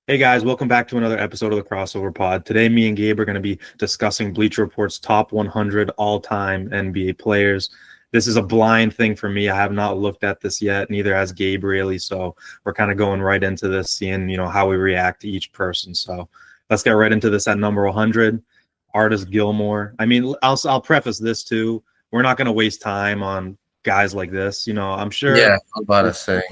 Hey guys, welcome back to another episode of the Crossover Pod. Today, me and Gabe are going to be discussing Bleacher Reports' top 100 all-time NBA players. This is a blind thing for me. I have not looked at this yet, neither has Gabe really. So we're kind of going right into this, seeing how we react to each person. So let's get right into this at number 100, Artis Gilmore. I mean, I'll preface this too. We're not going to waste time on guys like this. I'm sure. Yeah, I'm about to say.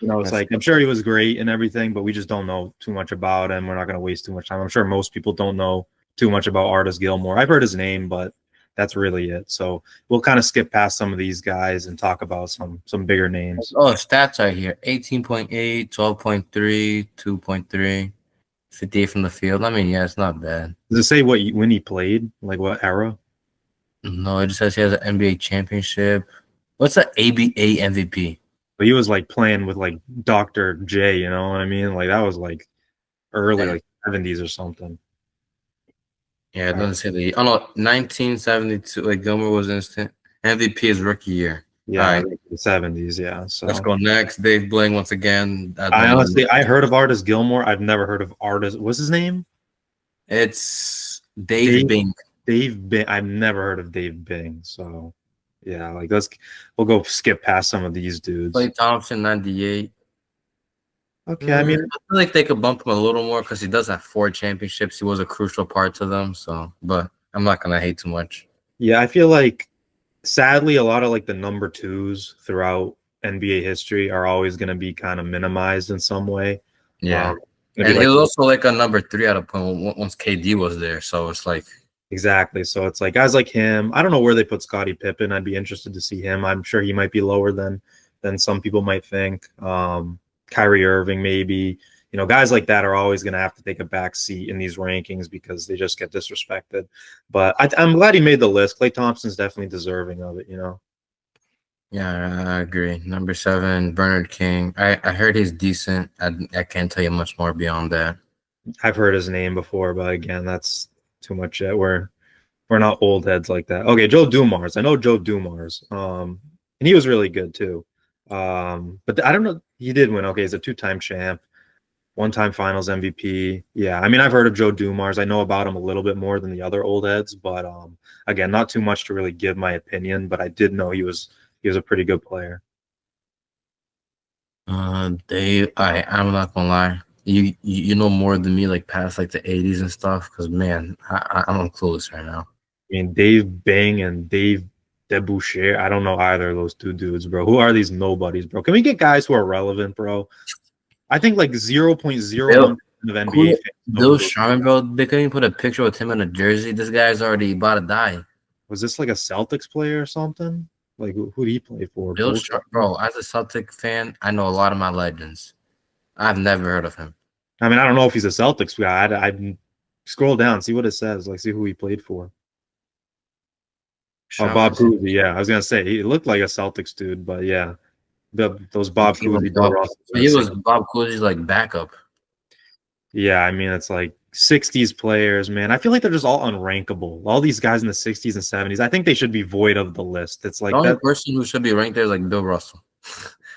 It's like I'm sure he was great and everything, but we just don't know too much about him. We're not going to waste too much time. I'm sure most people don't know too much about Artis Gilmore. I've heard his name, but that's really it. So we'll kind of skip past some of these guys and talk about some bigger names. Oh, stats right here: 18.8, 12.3, 2.3, 58 from the field. I mean, yeah, it's not bad. Does it say when he played, like what era? No, it just says he has an NBA championship. What's an ABA MVP? But he was like playing with like Dr. J, you know what I mean? Like that was like early, like 70s or something. Yeah, it doesn't say the. Oh no, 1972. Like Gilmore was instant MVP his rookie year. Yeah, All right, the 70s. Yeah. So let's go next. Dave Bling once again. I heard of Artis Gilmore. I've never heard of Artis. What's his name? It's Dave Bing. Dave Bing. I've never heard of Dave Bing. So yeah, like we'll go skip past some of these dudes. Clay Thompson, 98. Okay, I mean, I feel like they could bump him a little more because he does have 4 championships. He was a crucial part to them. So, but I'm not gonna hate too much. Yeah, I feel like sadly a lot of like the number twos throughout NBA history are always going to be kind of minimized in some way. Yeah, and he was also like a number 3 at a point once KD was there. So it's like exactly. So it's like guys like him. I don't know where they put Scottie Pippen. I'd be interested to see him. I'm sure he might be lower than some people might think. Kyrie Irving, maybe. Guys like that are always going to have to take a back seat in these rankings because they just get disrespected. But I'm glad he made the list. Klay Thompson's definitely deserving of it, Yeah, I agree. Number 7, Bernard King. I heard he's decent. I can't tell you much more beyond that. I've heard his name before, but again, that's too much yet. We're not old heads like that. Okay, Joe Dumars. I know Joe Dumars. And he was really good too. But I don't know. He did win. Okay, he's a 2-time champ, 1-time Finals MVP. Yeah, I mean, I've heard of Joe Dumars. I know about him a little bit more than the other old heads, but again, not too much to really give my opinion. But I did know he was a pretty good player. I'm not gonna lie. You know more than me, like past like the 80s and stuff. Because man, I'm clueless right now. I mean, Dave Bing and Dave Deboucher. I don't know either of those two dudes, bro. Who are these nobodies, bro? Can we get guys who are relevant, bro? I think like 0.01% of NBA fans. Bill Sharman, bro. They couldn't even put a picture with him in a jersey. This guy's already about to die. Was this like a Celtics player or something? Like who did he play for? Bill Sharman, bro. As a Celtic fan, I know a lot of my legends. I've never heard of him. I mean, I don't know if he's a Celtics guy. I'd scroll down, see what it says, like see who he played for. Oh, Bob Cousy. Yeah, I was gonna say he looked like a Celtics dude, but yeah, those Bob Cousy. He was Bob Cousy's like backup. Yeah, I mean it's like 60s players, man. I feel like they're just all unrankable. All these guys in the 60s and 70s, I think they should be void of the list. It's like the only person who should be ranked there is like Bill Russell.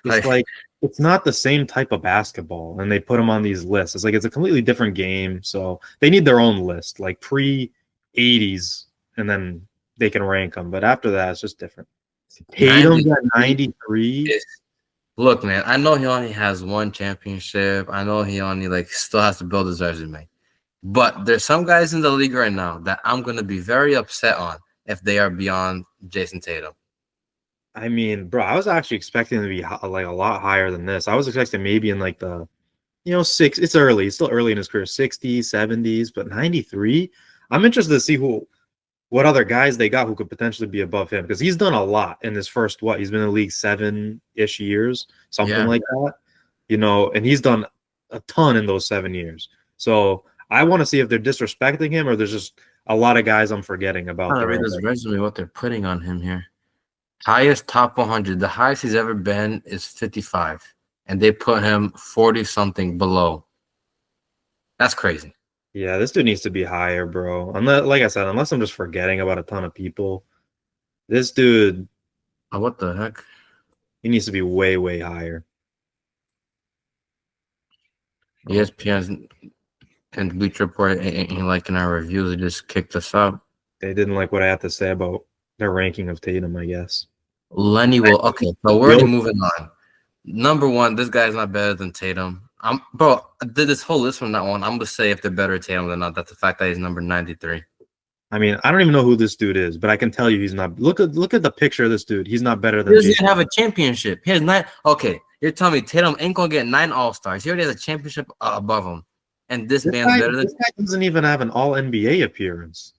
It's like it's not the same type of basketball, and they put them on these lists. It's like it's a completely different game, so they need their own list, like pre-80s, and then they can rank them. But after that, it's just different. Tatum's at 93. Look, man, I know he only has 1 championship. I know he only like still has to build his resume. But there's some guys in the league right now that I'm gonna be very upset on if they are beyond Jason Tatum. I mean, bro, I was actually expecting to be like a lot higher than this. I was expecting maybe in like the, 6. It's early. It's still early in his career, 60s, 70s, but 93. I'm interested to see what other guys they got who could potentially be above him because he's done a lot in his first he's been in the league 7-ish years, something like that. And he's done a ton in those 7 years. So I want to see if they're disrespecting him or there's just a lot of guys I'm forgetting about. I read this resume, what they're putting on him here. Highest top 100. The highest he's ever been is 55, and they put him 40-something below. That's crazy. Yeah, this dude needs to be higher, bro. Unless, like I said, unless I'm just forgetting about a ton of people, this dude. Oh, what the heck? He needs to be way, way higher. ESPN's and Bleacher Report and like in our reviews, they just kicked us out. They didn't like what I had to say about their ranking of Tatum, I guess. Lenny will. Okay, so we're already moving on. Number one, this guy's not better than Tatum. Bro, I did this whole list from that one. I'm gonna say if they're better at Tatum than not. That's the fact that he's number 93. I mean, I don't even know who this dude is, but I can tell you he's not. Look at the picture of this dude. He's not better than. He doesn't even have a championship. He has 9. Okay, you're telling me Tatum ain't gonna get 9 All-Stars. He already has a championship above him, and this man's better than. This guy doesn't even have an All NBA appearance.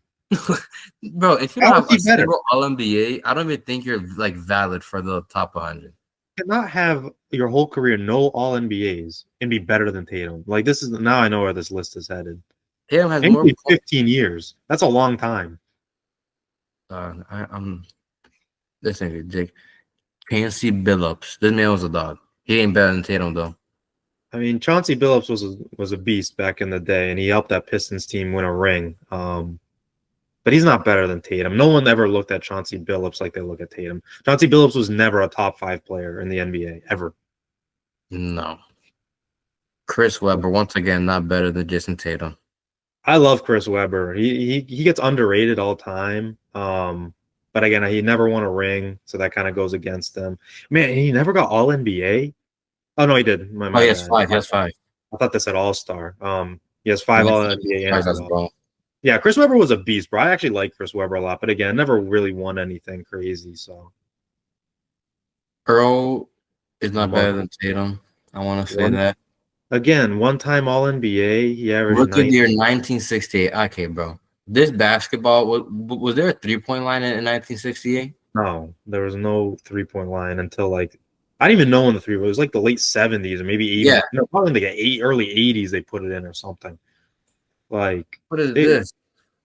Bro, if you don't have a single All NBA, I don't even think you're like valid for the top 100. You cannot have your whole career no All NBAs and be better than Tatum. Like this is now I know where this list is headed. Tatum has more 15 years. That's a long time. I'm listen, Jake. Chauncey Billups. This man was a dog. He ain't better than Tatum though. I mean, Chauncey Billups was a beast back in the day, and he helped that Pistons team win a ring. But he's not better than Tatum. No one ever looked at Chauncey Billups like they look at Tatum. Chauncey Billups was never a top 5 player in the NBA ever. No. Chris Webber once again not better than Jason Tatum. I love Chris Webber. He gets underrated all the time. But again, he never won a ring, so that kind of goes against him. Man, he never got All NBA. Oh no, he did. He has 5. He has 5. I thought they said All Star. He has 5 All NBA. Yeah, Chris Webber was a beast, bro. I actually like Chris Webber a lot, but again, never really won anything crazy. So Earl is not better than Tatum. I want to say that. Again, one-time All NBA. He averaged. Look at year 1968. Okay, bro. This basketball was there a 3-point line in 1968? No, there was no 3-point line until like I didn't even know when the 3 was like the late 70s or maybe 80s. Yeah, no, probably like early 80s. They put it in or something. Like what is this?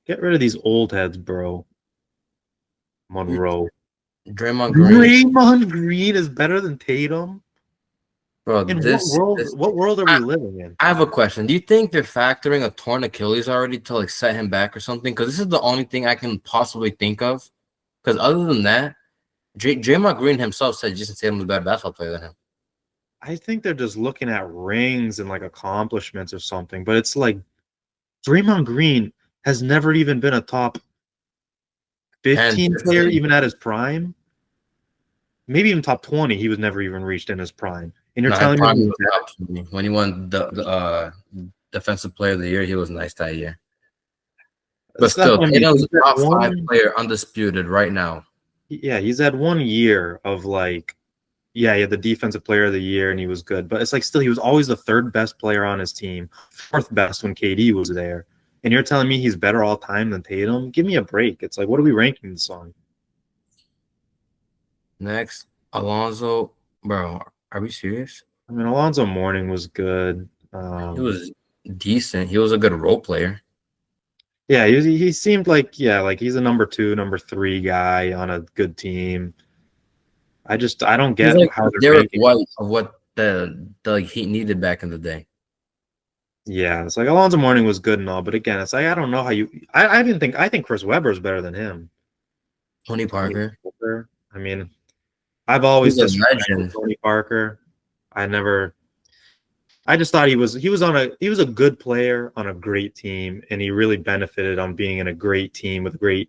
Get rid of these old heads, bro. Monroe. Draymond Green. Draymond Green is better than Tatum. Bro, in what world are we living in? I have a question. Do you think they're factoring a torn Achilles already to like set him back or something? Because this is the only thing I can possibly think of. Because other than that, Draymond Green himself said Jason Tatum was a better basketball player than him. I think they're just looking at rings and like accomplishments or something. But it's like Draymond Green has never even been a top 15 player, even at his prime. Maybe even top 20. He was never even reached in his prime. And you're telling me when he won the defensive player of the year, he was nice that year. But still, Tatum's a top 5 player, undisputed right now. Yeah, he's had 1 year of like, he had the defensive player of the year and he was good. But it's like still, he was always the 3rd best player on his team, 4th best when KD was there. And you're telling me he's better all time than Tatum? Give me a break. It's like, what are we ranking this on? Next, Alonzo, bro. Are we serious? I mean, Alonzo Mourning was good. He was decent. He was a good role player. Yeah, he seemed like like he's a number 2, number 3 guy on a good team. I don't get like how they're Derek White of what the Heat needed back in the day. Yeah, it's like Alonzo Mourning was good and all, but again, it's like I don't know how you. I think Chris Webber is better than him. Tony Parker. I mean, I've always disrespected Tony Parker. I just thought he was a good player on a great team, and he really benefited on being in a great team with a great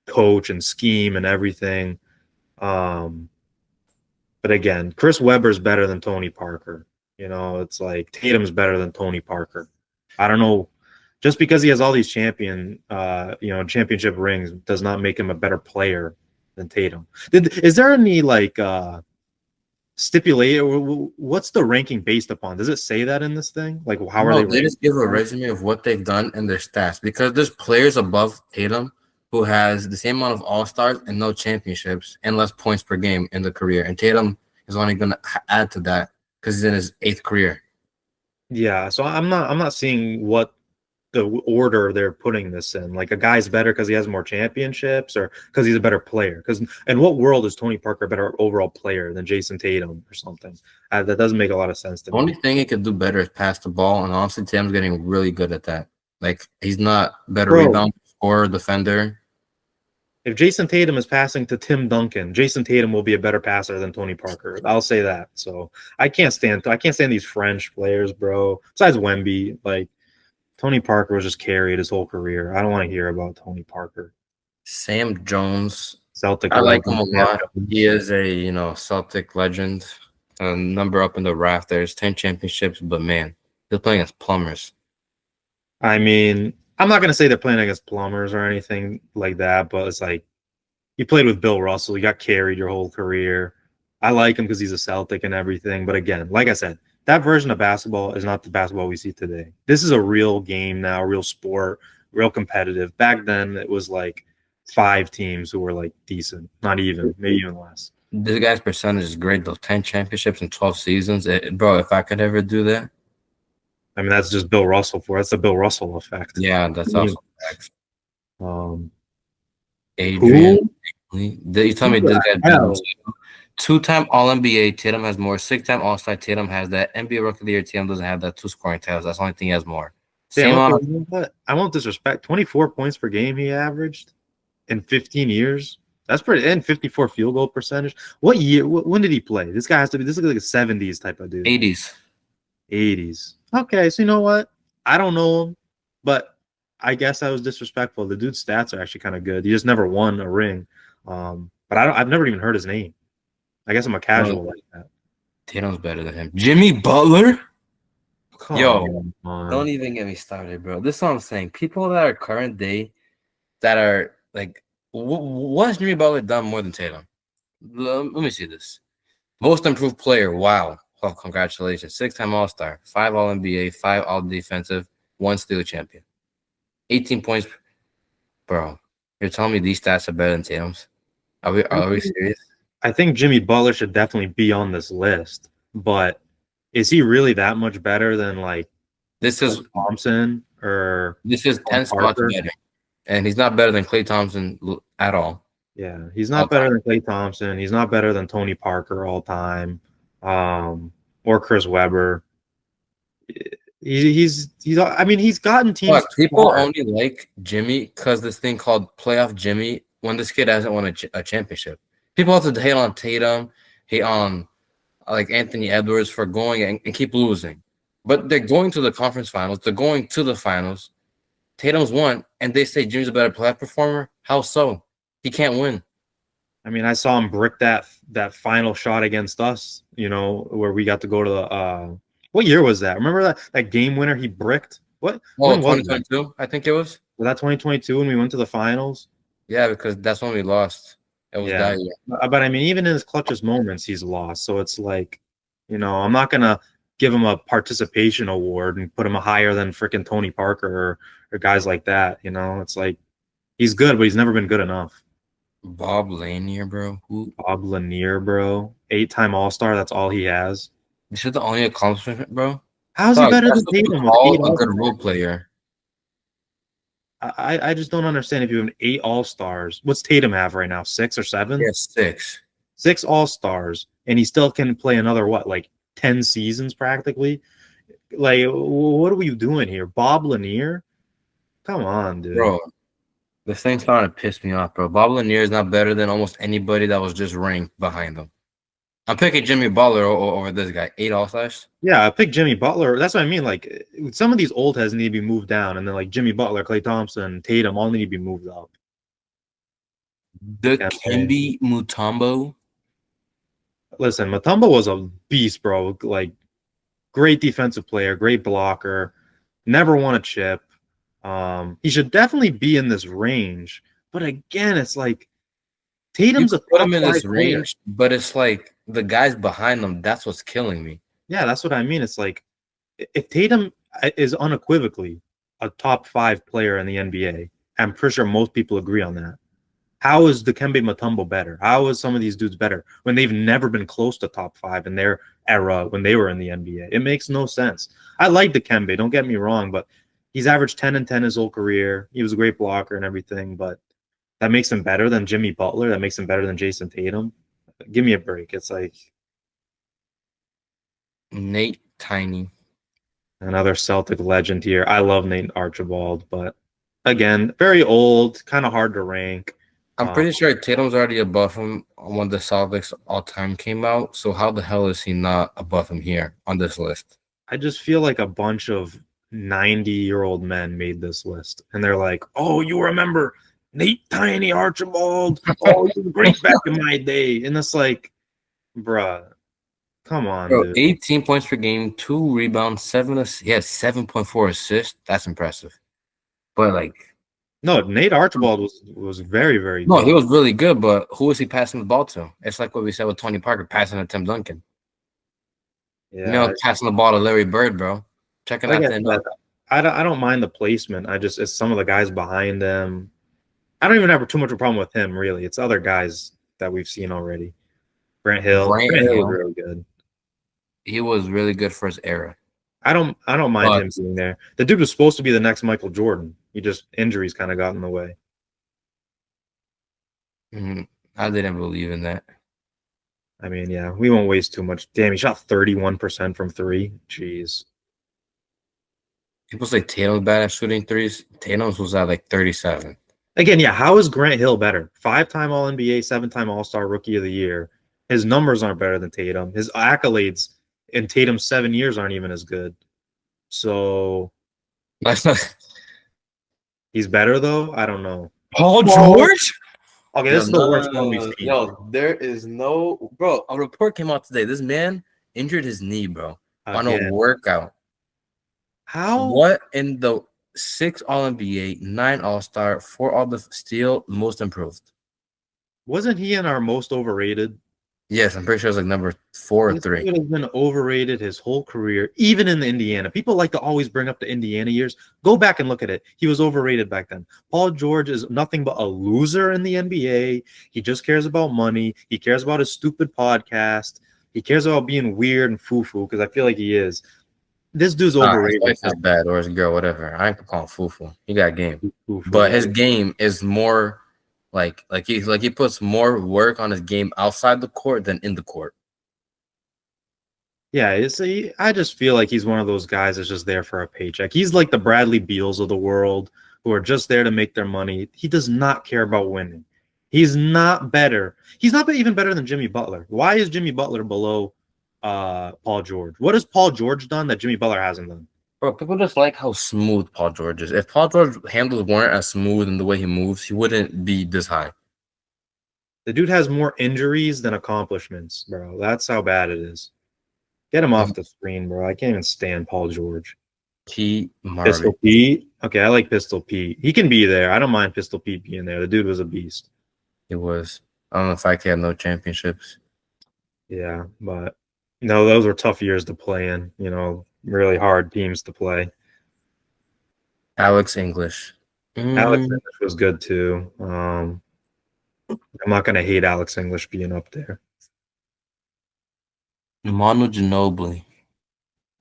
coach and scheme and everything. But again, Chris Webber's better than Tony Parker. You know, it's like Tatum's better than Tony Parker. I don't know. Just because he has all these championship rings does not make him a better player than Tatum. Is there any like what's the ranking based upon? Does it say that in this thing? Like how are they? They just give a resume of what they've done and their stats because there's players above Tatum who has the same amount of All-Stars and no championships and less points per game in the career. And Tatum is only going to add to that because he's in his 8th career. Yeah, so I'm not seeing what the order they're putting this in. Like a guy's better because he has more championships or because he's a better player. Because in what world is Tony Parker a better overall player than Jason Tatum or something? That doesn't make a lot of sense to me. The only thing he could do better is pass the ball, and honestly, Tatum's getting really good at that. Like he's not better rebound scorer, defender. If Jason Tatum is passing to Tim Duncan, Jason Tatum will be a better passer than Tony Parker. I'll say that. So I can't stand these French players, bro. Besides Wemby, like Tony Parker was just carried his whole career. I don't want to hear about Tony Parker. Sam Jones. Celtic I like him legend a Sam lot. He Jones. is a Celtic legend. A number up in the rafters, 10 championships, but man, he's playing as plumbers. I mean, I'm not gonna say they're playing against plumbers or anything like that, but it's like you played with Bill Russell, you got carried your whole career. I like him because he's a Celtic and everything. But again, like I said, that version of basketball is not the basketball we see today. This is a real game now, real sport, real competitive. Back then, it was like 5 teams who were like decent, not even, maybe even less. This guy's percentage is great though. 10 championships in 12 seasons. Bro, if I could ever do that. I mean, that's just Bill Russell for. That's the Bill Russell effect. Yeah, that's also facts. Um, Adrian. who? You tell me Who this the guy's better than hell? Tatum. Two-time All-NBA. Tatum has more. Six-time All-Star. Tatum has that. NBA Rookie of the Year. Tatum doesn't have that. Two scoring titles. That's the only thing he has more. Damn, Same amount you know what? I won't disrespect. 24 points per game he averaged in 15 years. That's pretty. And 54 field goal percentage. What year? When did he play? This guy has to be. This is like a 70s type of dude. 80s. 80s. Okay, so you know what? I don't know him, but I guess I was disrespectful. The dude's stats are actually kind of good. He just never won a ring. But I've never even heard his name. I guess I'm a casual like that. Tatum's better than him. Jimmy Butler? Come Yo, on. don't even get me started, bro. This is what I'm saying. People that are current day that are like, what has Jimmy Butler done more than Tatum? Let me see this. Most improved player. Wow. Oh, congratulations. 6-time All-Star, 5 All-NBA, 5 All-Defensive, 1 Steal champion. 18 points. Bro, you're telling me these stats are better than Tatum's? Are we serious? I think Jimmy Butler should definitely be on this list, but is he really that much better than like This is Thompson or 10 spots Parker? better. And he's not better than Klay Thompson at all. Yeah, he's All not better than Klay Thompson. He's not better than Tony Parker all time, or Chris Webber. He's. I mean, he's gotten teams. But people far. only like Jimmy because this thing called playoff Jimmy when this kid hasn't won a championship. People have to hate on Tatum, hate on like Anthony Edwards for going and keep losing. But they're going to the conference finals. They're going to the finals. Tatum's won, and they say Jimmy's a better playoff performer. How so? He can't win. I mean, I saw him brick that final shot against us. You know, where we got to go to the. What year was that? Remember that game winner he bricked? What? Oh, When was that? 2022, I think it was. Was that 2022 when we went to the finals? Yeah, because that's when we lost. It was Yeah. that year. But I mean, even in his clutchest moments, he's lost. So it's like, I'm not gonna give him a participation award and put him higher than freaking Tony Parker or guys like that. It's like he's good, but he's never been good enough. Bob Lanier, bro. Who? Bob Lanier, bro, 8-time All-Star. That's all he has. This is the only accomplishment, bro. How's he Dog, better that's than what you Tatum with call 8 a good All-Stars? role player. I just don't understand if you have 8 All-Stars. What's Tatum have right now? 6 or 7? Yeah, 6. 6 All-Stars, and he still can play another what, like 10 seasons practically. Like, what are we doing here? Bob Lanier? Come on, dude. Bro, this thing's starting to piss me off, bro. Bob Lanier is not better than almost anybody that was just ranked behind him. I'm picking Jimmy Butler over this guy. 8 All-Stars. Yeah, I picked Jimmy Butler. That's what I mean. Like, some of these old heads need to be moved down, and then like Jimmy Butler, Klay Thompson, Tatum all need to be moved up. The Yeah, Kembe Mutombo. Listen, Mutombo was a beast, bro. Like, great defensive player, great blocker, never won a chip. He should definitely be in this range. But again, it's like Tatum's You a put top him in 5 this player. range, but it's like the guys behind them. That's what's killing me. Yeah, that's what I mean. It's like if Tatum is unequivocally a top 5 player in the NBA, I'm pretty sure most people agree on that. How is Dikembe Mutombo better? How is some of these dudes better when they've never been close to top 5 in their era when they were in the NBA? It makes no sense. I like Dikembe, don't get me wrong, but he's averaged 10 and 10 his whole career. He was a great blocker and everything, but that makes him better than Jimmy Butler. That makes him better than Jason Tatum. Give me a break. It's like Nate Tiny. another Celtic legend here. I love Nate Archibald, but again, very old, kind of hard to rank. I'm pretty sure Tatum's already above him when the Celtics all time came out. So how the hell is he not above him here on this list? I just feel like a bunch of 90-year-old men made this list, and they're like, "Oh, you remember Nate Tiny Archibald? Oh, he was great back in my day." And it's like, bruh, come on, Bro, dude. 18 points per game, 2 rebounds, he had 7.4 assists. That's impressive. But like, No, Nate Archibald was very, very no, he good. was really good, but who was he passing the ball to? It's like what we said with Tony Parker passing to Tim Duncan. Yeah, Passing the ball to Larry Bird, bro. Checking like that I thing said, up. I don't mind the placement. I just it's some of the guys behind them. I don't even have too much of a problem with him, really. It's other guys that we've seen already. Grant Hill. Grant Grant Hill was Hill, really good. he was really good for his era. I don't mind But him being there. The dude was supposed to be the next Michael Jordan. He just injuries kind of got in the way. I didn't believe in that. I mean, yeah, we won't waste too much. Damn, he shot 31% from three. Jeez. People say Tatum's bad at shooting threes. Tatum's was at like 37. Again, yeah, how is Grant Hill better? Five-time All NBA, seven-time All-Star Rookie of the Year. His numbers aren't better than Tatum. His accolades in Tatum's 7 years aren't even as good. So That's not he's better though. I don't know. Paul Oh, George. okay, Yo, this is the no, no, worst no, one no, we've no. seen. Yo, there is no bro. A report came out today. This man injured his knee, bro, on a Again, workout. how What in the 6 All NBA, 9 All Star, 4 All the Steal, most improved? wasn't he in our most overrated? Yes, I'm pretty sure it's like number 4 or This 3. dude has been overrated his whole career, even in the Indiana. People like to always bring up the Indiana years. Go back and look at it. He was overrated back then. Paul George is nothing but a loser in the NBA. He just cares about money. He cares about his stupid podcast. He cares about being weird and foo-foo because I feel like he is. This dude's His overrated. wife is bad or his girl, whatever. I ain't gonna call him foo-foo. He got game, Foo-foo, but yeah. his game is more he puts more work on his game outside the court than in the court. Yeah, I just feel like he's one of those guys that's just there for a paycheck. He's like the Bradley Beals of the world who are just there to make their money. He does not care about winning. He's not better. He's not even better than Jimmy Butler. Why is Jimmy Butler below Paul George? What has Paul George done that Jimmy Butler hasn't done? Bro, people just like how smooth Paul George is. If Paul George handles weren't as smooth in the way he moves, he wouldn't be this high. The dude has more injuries than accomplishments, bro. That's how bad it is. Get him off the screen, bro. I can't even stand Paul George. Pete Pistol Marvin. Pete. Okay, I like Pistol Pete. He can be there. I don't mind Pistol Pete being there. The dude was a beast. It was. I don't know if I can have no championships. Yeah, but no, those were tough years to play in. Really hard teams to play. Alex English. Alex English was good too. I'm not gonna hate Alex English being up there. Manu Ginobili.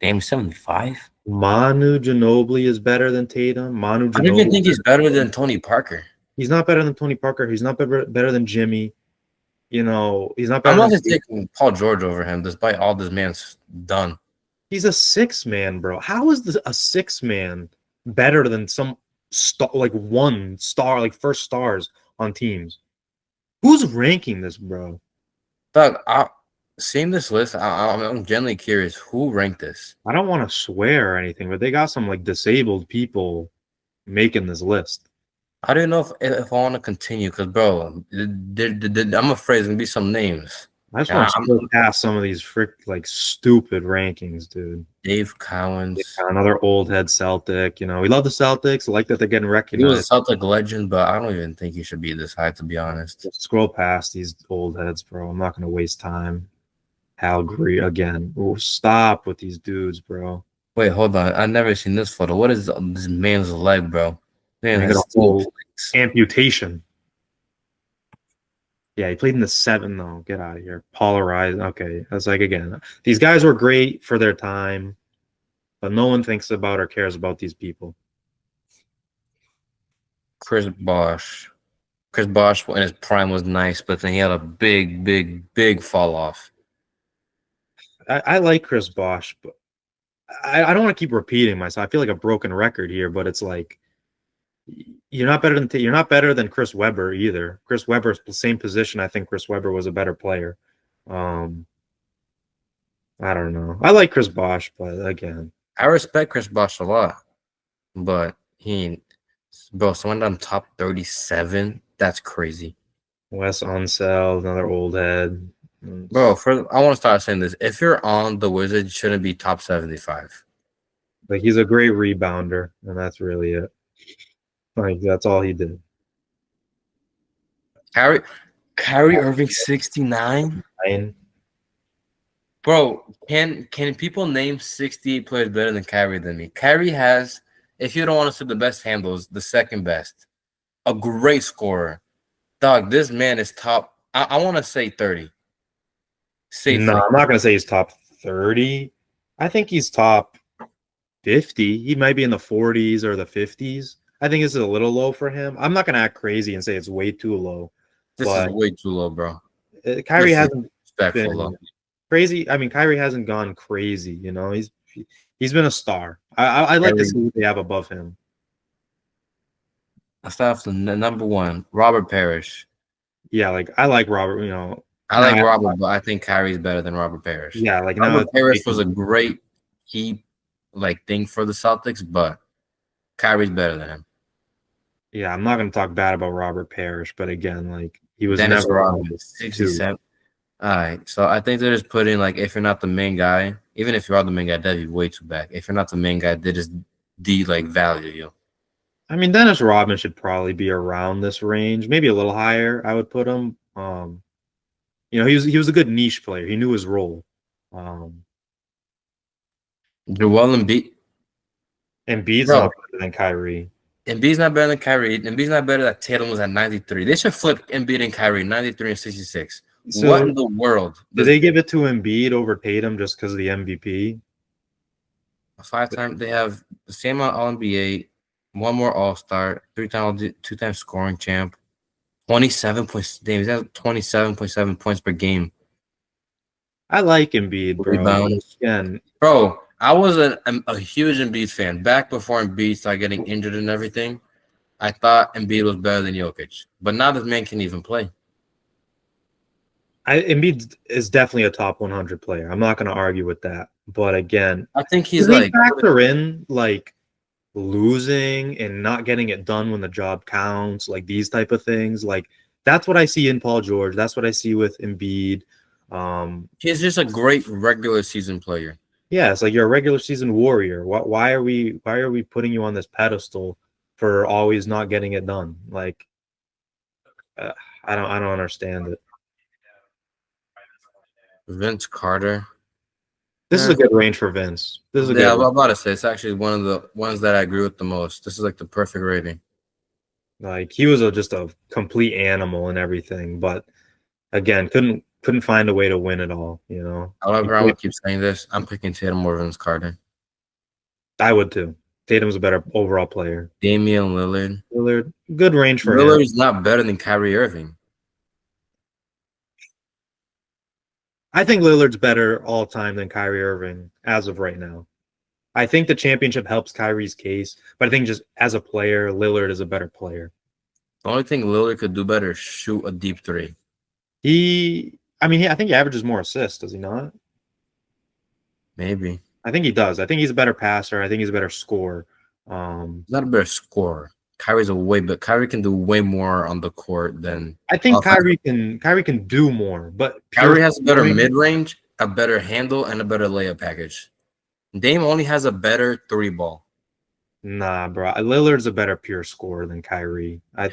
Damn, 75? Manu Ginobili is better than Tatum. Manu I don't even Ginobili. think he's better than Tony Parker. He's not better than Tony Parker. He's not better than Jimmy. He's not I'm better not than. just taking Paul George over him, despite all this man's done. He's a six man, bro. How is a six man better than some star, like one star, like first stars on teams? Who's ranking this, bro? Doug, seeing this list, I'm genuinely curious who ranked this. I don't want to swear or anything, but they got some like disabled people making this list. I don't know if I want to continue because, bro, I'm afraid there's gonna be some names. I just want to scroll past some of these stupid rankings, dude. Dave Cowens. Another old head Celtic. We love the Celtics. I like that they're getting He recognized. was a Celtic legend, but I don't even think he should be this high, to be honest. Just scroll past these old heads, bro. I'm not going to waste time. Hal Greer again. Oh, stop with these dudes, bro. Wait, hold on. I've never seen this photo. What is this man's leg, bro? Man, They has got a whole amputation. Yeah, he played in the 7, though. Get out of here. Polarized. Okay. That's like, again, these guys were great for their time, but no one thinks about or cares about these people. Chris Bosh. Chris Bosh in his prime was nice, but then he had a big fall off. I like Chris Bosh, but I don't want to keep repeating myself. I feel like a broken record here, but it's like you're not better than Chris Webber either. Chris Webber's the same position. I think Chris Webber was a better player. I don't know. I like Chris Bosh, but again, I respect Chris Bosh a lot, but someone done top 37, that's crazy. Wes Unseld, another old head. Bro, I want to start saying this. If you're on the Wizards, you shouldn't be top 75. Like he's a great rebounder, and that's really it. Like that's all he did. Kyrie Irving 69? And Bro, can people name 68 players better than Kyrie than me? Kyrie has, if you don't want to say the best handles, the second best. A great scorer. Dog, this man is top. I want to say 30. Safely. no, I'm not gonna say he's top 30. I think he's top 50. He might be in the 40s or the 50s. I think this is a little low for him. I'm not gonna act crazy and say it's way too low. This is way too low, bro. Kyrie hasn't Respectful been low. crazy. I mean, Kyrie hasn't gone crazy. You know, he's been a star. I like to see what they have above him. Let's start off the number one, Robert Parrish. Yeah, like I like Robert. You know, I like Robert, but I think Kyrie's better than Robert Parrish. Yeah, like Robert Parrish was a great key thing for the Celtics, but Kyrie's better than him. Yeah, I'm not going to talk bad about Robert Parrish, but again, like he was Dennis never Rodman, 67. All right, so I think they're just putting if you're not the main guy, even if you are the main guy, that'd be way too back. If you're not the main guy, they just value you. I mean, Dennis Rodman should probably be around this range, maybe a little higher. I would put him. You know, he was a good niche player. He knew his role. Joel Embiid. Embiid's not better than Kyrie. Embiid's not better than Kyrie. Embiid's not better than Tatum was at 93. They should flip Embiid and Kyrie, 93 and 66. So what in the world? Did they give it to Embiid over Tatum just because of the MVP? A 5-time, they have the same amount All-NBA, one more All-Star, two-time scoring champ, 27 points. Damn, he's at 27.7 points per game. I like Embiid, bro. Rebounds. Bro, I was a huge Embiid fan. Back before Embiid started getting injured and everything, I thought Embiid was better than Jokic. But now this man can even play. Embiid is definitely a top 100 player. I'm not going to argue with that. But again, I think he's factor in losing and not getting it done when the job counts, like these type of things. Like that's what I see in Paul George. That's what I see with Embiid. He's just a great regular season player. Yeah, it's like you're a regular season warrior. Why are we putting you on this pedestal for always not getting it done? Like I don't understand it. Vince Carter. This is a good range for Vince. This is a good I'm about to say it's actually one of the ones that I agree with the most. This is the perfect rating. Like he was just a complete animal and everything, but again, couldn't find a way to win it all, you know. However, I would keep saying this. I'm picking Tatum over Vince Carter. I would too. Tatum's a better overall player. Damian Lillard. Lillard, good range for him. Lillard's not better than Kyrie Irving. I think Lillard's better all time than Kyrie Irving as of right now. I think the championship helps Kyrie's case, but I think just as a player, Lillard is a better player. The only thing Lillard could do better is shoot a deep three. I think he averages more assists, does he not? Maybe. I think he does. I think he's a better passer. I think he's a better scorer. He's not a better scorer. Kyrie can do way more on the court than I think Kyrie can do more, but Kyrie has a better mid-range, a better handle, and a better layup package. Dame only has a better three ball. Nah, bro. Lillard's a better pure scorer than Kyrie. I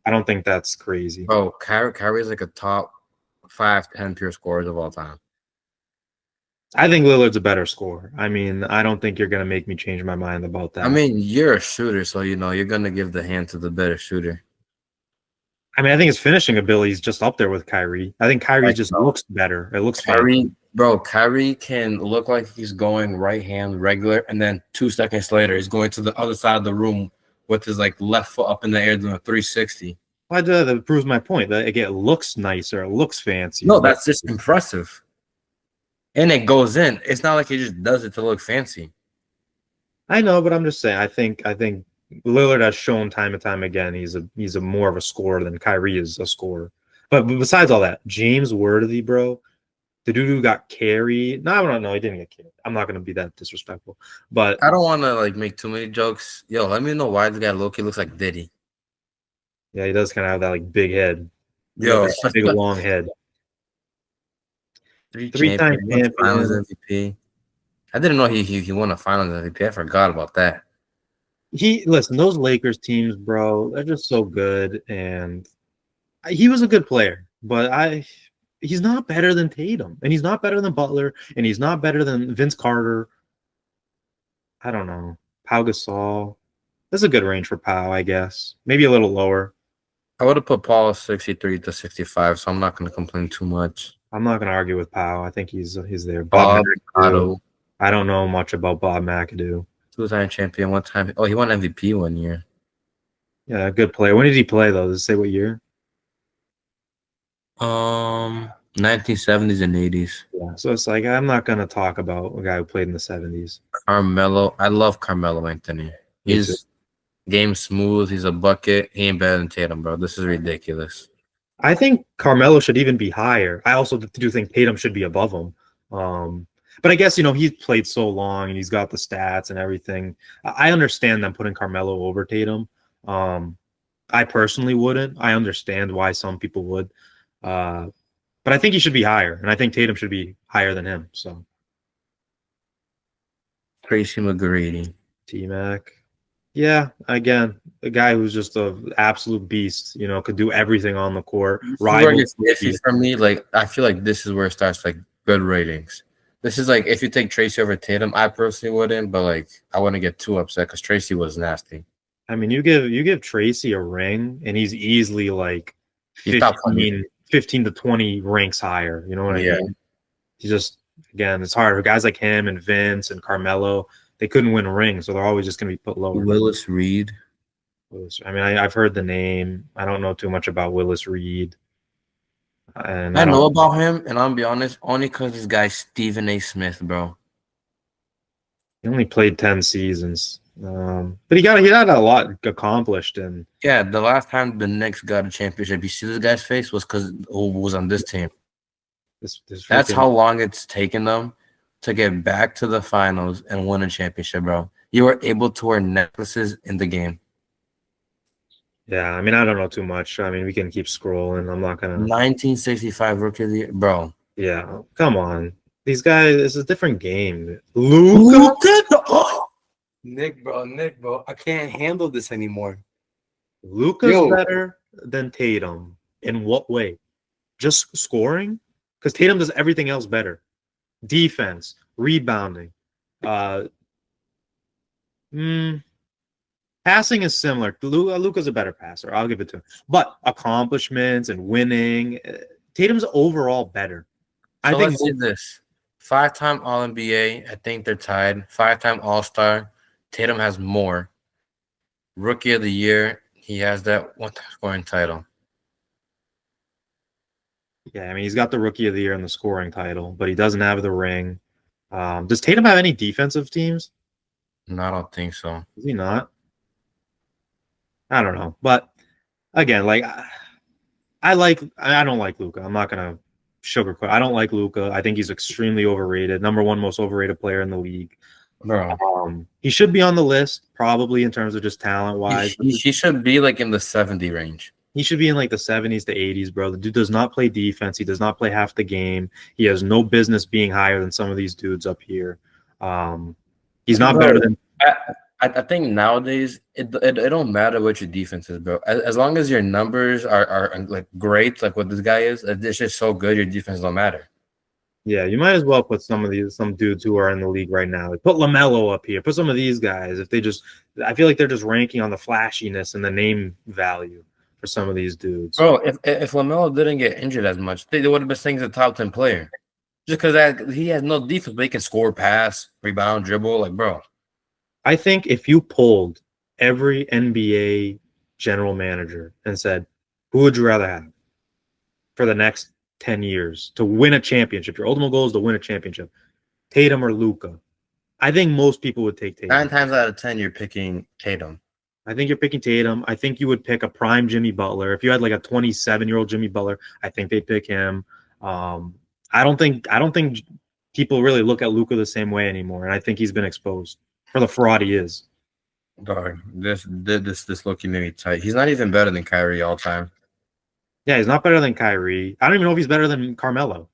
don't think that's crazy. Oh, Kyrie is a top 5-10 pure scorers of all time. I think Lillard's a better scorer. I mean, I don't think you're going to make me change my mind about that. I mean, you're a shooter, so you're going to give the hand to the better shooter. I mean, I think his finishing ability is just up there with Kyrie. I think Kyrie just looks better. It looks Kyrie can look like he's going right hand regular, and then 2 seconds later, he's going to the other side of the room with his left foot up in the air doing a 360. Well, that proves my point. That again, it looks nicer. It looks fancy. No, that's just impressive. And it goes in. It's not like he just does it to look fancy. I know, but I'm just saying. I think Lillard has shown time and time again he's a more of a scorer than Kyrie is a scorer. But besides all that, James Worthy, bro, the dude who got carried. No, I don't know. He didn't get carried. I'm not gonna be that disrespectful, but I don't want to like make too many jokes. Yo, let me know why this guy Loki looks like Diddy. yeah, he does kind of have that like big head, Yo, big long head. three Three-time champion, one Finals champion. MVP. I didn't know he won a Finals MVP. I forgot about that. Listen, those Lakers teams, bro, they're just so good, and he was a good player, but he's not better than Tatum, and he's not better than Butler, and he's not better than Vince Carter. I don't know. Pau Gasol. That's a good range for Pau, I guess. Maybe a little lower. I would have put Paul 63 to 65, so I'm not going to complain too much. I'm not gonna argue with Pau. I think he's there. Bob McAdoo. Otto, I don't know much about Bob McAdoo. two-time champion, one time. Oh, he won MVP one year. Yeah, good player. When did he play though? Does it say what year? 1970s and 80s. Yeah. So it's like I'm not gonna talk about a guy who played in the 70s. Carmelo, I love Carmelo Anthony. Me too. He's game smooth. He's a bucket. He ain't better than Tatum, bro. This is ridiculous. I think Carmelo should even be higher. I also do think Tatum should be above him. But I guess he's played so long and he's got the stats and everything. I understand them putting Carmelo over Tatum. I personally wouldn't. I understand why some people would. But I think he should be higher, and I think Tatum should be higher than him. So Tracy McGrady. T-Mac. Yeah, again, a guy who's just an absolute beast, could do everything on the court. Rival iffy for me, like I feel like this is where it starts like good ratings. This is like if you take Tracy over Tatum, I personally wouldn't, but like I wouldn't get too upset because Tracy was nasty. I mean, you give Tracy a ring, and he's easily like 15 to 20 ranks higher. You know what I mean? He's just, again, it's hard. For guys like him and Vince and Carmelo, they couldn't win rings, so they're always just going to be put lower. Willis Reed. I mean, I've heard the name. I don't know too much about Willis Reed. And I know about him, and I'll be honest, only because this guy Stephen A. Smith, bro. He only played 10 seasons, but he had a lot accomplished. And yeah, the last time the Knicks got a championship, you see this guy's face was because who was on this team. That's how long it's taken them to get back to the finals and win a championship, bro. You were able to wear necklaces in the game. Yeah, I mean, I don't know too much. I mean, we can keep scrolling. I'm not gonna. 1965 Rookie of the Year, bro. Yeah, come on. These guys, it's a different game. Luka? Oh! Nick, bro. I can't handle this anymore. Luka's better than Tatum. In what way? Just scoring? Because Tatum does everything else better. Defense, rebounding. Passing is similar. Luka's a better passer. I'll give it to him. But accomplishments and winning, Tatum's overall better. So I think let's say this. 5-time All-NBA. I think they're tied. 5-time All-Star. Tatum has more. Rookie of the Year. He has that one-time scoring title. Yeah, I mean, he's got the Rookie of the Year and the scoring title, but he doesn't have the ring. Does Tatum have any defensive teams? No, I don't think so. Is he not? I don't know. But again, like I don't like Luka. I'm not gonna sugarcoat. I don't like Luka. I think he's extremely overrated. Number one most overrated player in the league. Bro. He should be on the list, probably in terms of just talent wise. He should be like in the 70 range. He should be in like the 70s to 80s, bro. The dude does not play defense. He does not play half the game. He has no business being higher than some of these dudes up here. He's not better than. I think nowadays it don't matter what your defense is, bro. As long as your numbers are like great, like what this guy is, it's just so good. Your defense don't matter. Yeah, you might as well put some dudes who are in the league right now. Like put LaMelo up here. Put some of these guys. I feel like they're just ranking on the flashiness and the name value for some of these dudes. Bro, if LaMelo didn't get injured as much, they would have been saying he's a top 10 player. Just because he has no defense, but he can score, pass, rebound, dribble, like bro. I think if you polled every NBA general manager and said, who would you rather have for the next 10 years to win a championship? Your ultimate goal is to win a championship. Tatum or Luka? I think most people would take Tatum. 9 times out of 10, you're picking Tatum. I think you're picking Tatum. I think you would pick a prime Jimmy Butler. If you had like a 27-year-old Jimmy Butler, I think they'd pick him. Um, I don't think people really look at Luka the same way anymore, and I think he's been exposed for the fraud he is. Dog, this looking maybe tight. He's not even better than Kyrie all time. Yeah, he's not better than Kyrie. I don't even know if he's better than Carmelo.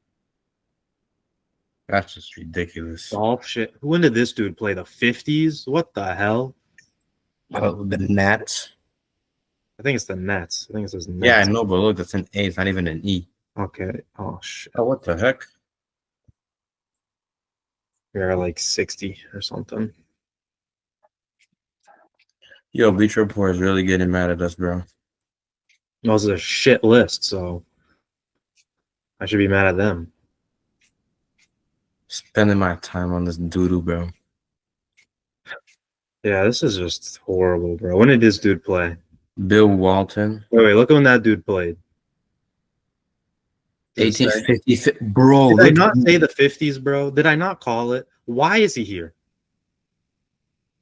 That's just ridiculous. Golf shit. When did this dude play? The 50s? What the hell? The Nats. I think it's the Nets. I think it says Nets. Yeah, I know, but look, that's an A. It's not even an E. Okay. Oh shit. Oh, what the heck? You're like 60 or something. Yo, Bleacher Reports is really getting mad at us, bro. That was a shit list, so I should be mad at them. Spending my time on this doo-doo, bro. Yeah, this is just horrible, bro. When did this dude play? Bill Walton. Wait, look at when that dude played. Does it say- 1850. Bro, Did I look. not say the 50s, bro? Did I not call it? Why is he here?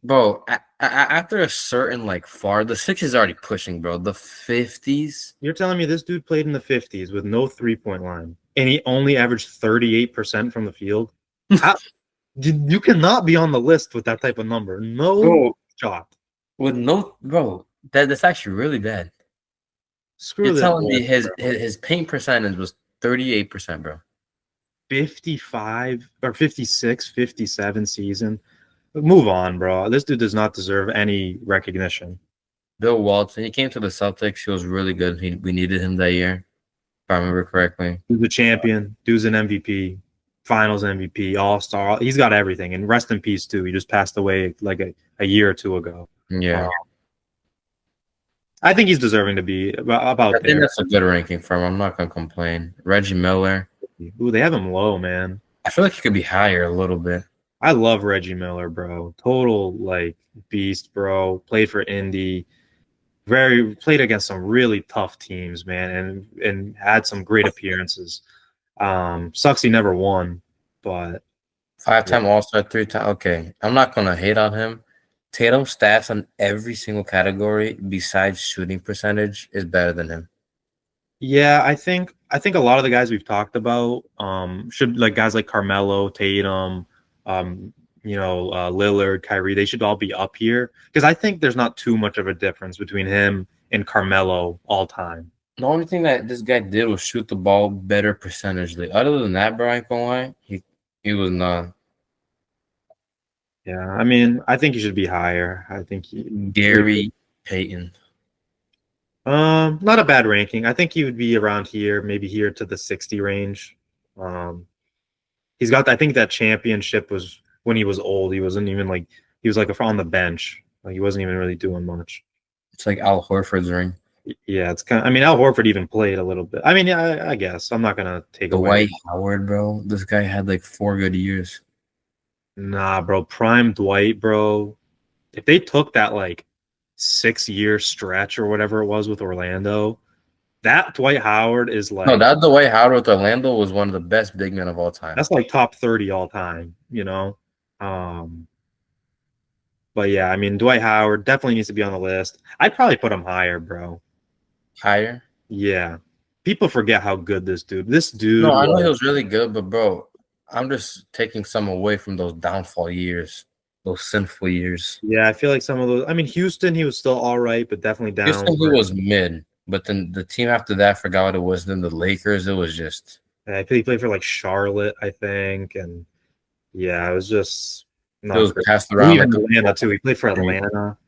Bro, after a certain like far, the 60s already pushing, bro. The 50s. You're telling me this dude played in the 50s with no three-point line, and he only averaged 38% from the field? You cannot be on the list with that type of number. No Bro, shot. with no, bro, that's actually really bad. Screw You're this. telling me list, his paint percentage was 38%, bro. 55 or 56, 57 season. Move on, bro. This dude does not deserve any recognition. Bill Walton, he came to the Celtics. He was really good. We needed him that year, if I remember correctly. Dude's a champion. Dude's an MVP, Finals MVP, All-Star. He's got everything. And rest in peace, too. He just passed away like a year or two ago. Yeah. I think he's deserving to be about I think there. that's a good ranking for him. I'm not going to complain. Reggie Miller. Ooh, they have him low, man. I feel like he could be higher a little bit. I love Reggie Miller, bro. Total like beast, bro. Played for Indy. Played against some really tough teams, man, and had some great appearances. Sucks he never won, but 5-time All-Star, 3-time. Okay, I'm not going to hate on him. Tatum's stats on every single category besides shooting percentage is better than him. yeah, I think a lot of the guys we've talked about should, like guys like Carmelo, Tatum, Lillard, Kyrie, they should all be up here because I think there's not too much of a difference between him and Carmelo all time. The only thing that this guy did was shoot the ball better percentage. Other than that, bro, I ain't gonna lie, he was not. Yeah, I mean, I think he should be higher. I think Gary Payton. Not a bad ranking. I think he would be around here, maybe here to the 60 range. He's got, I think that championship was when he was old. He wasn't even like, he was like on the bench. Like he wasn't even really doing much. It's like Al Horford's ring. Yeah, it's kind of, I mean, Al Horford even played a little bit. I mean, yeah, I guess. I'm not going to take away. Dwight Howard, bro. This guy had like 4 good years. Nah, bro. Prime Dwight, bro. If they took that like 6-year stretch or whatever it was with Orlando, that Dwight Howard is like, No, that Dwight Howard with Orlando was one of the best big men of all time. that's like top 30 all time, you know? But yeah, I mean, Dwight Howard definitely needs to be on the list. I'd probably put him higher, bro. Higher? Yeah. People forget how good this dude. No, I know he was really good, but bro, I'm just taking some away from those downfall years, those sinful years. Yeah, I feel like some of those. I mean, Houston, he was still all right, but definitely down. Houston, he was mid, but then the team after that forgot what it was. Then the Lakers, it was just. Yeah, he played for like Charlotte, I think, and yeah, it was just. It was passed around like Atlanta too. He played for Atlanta.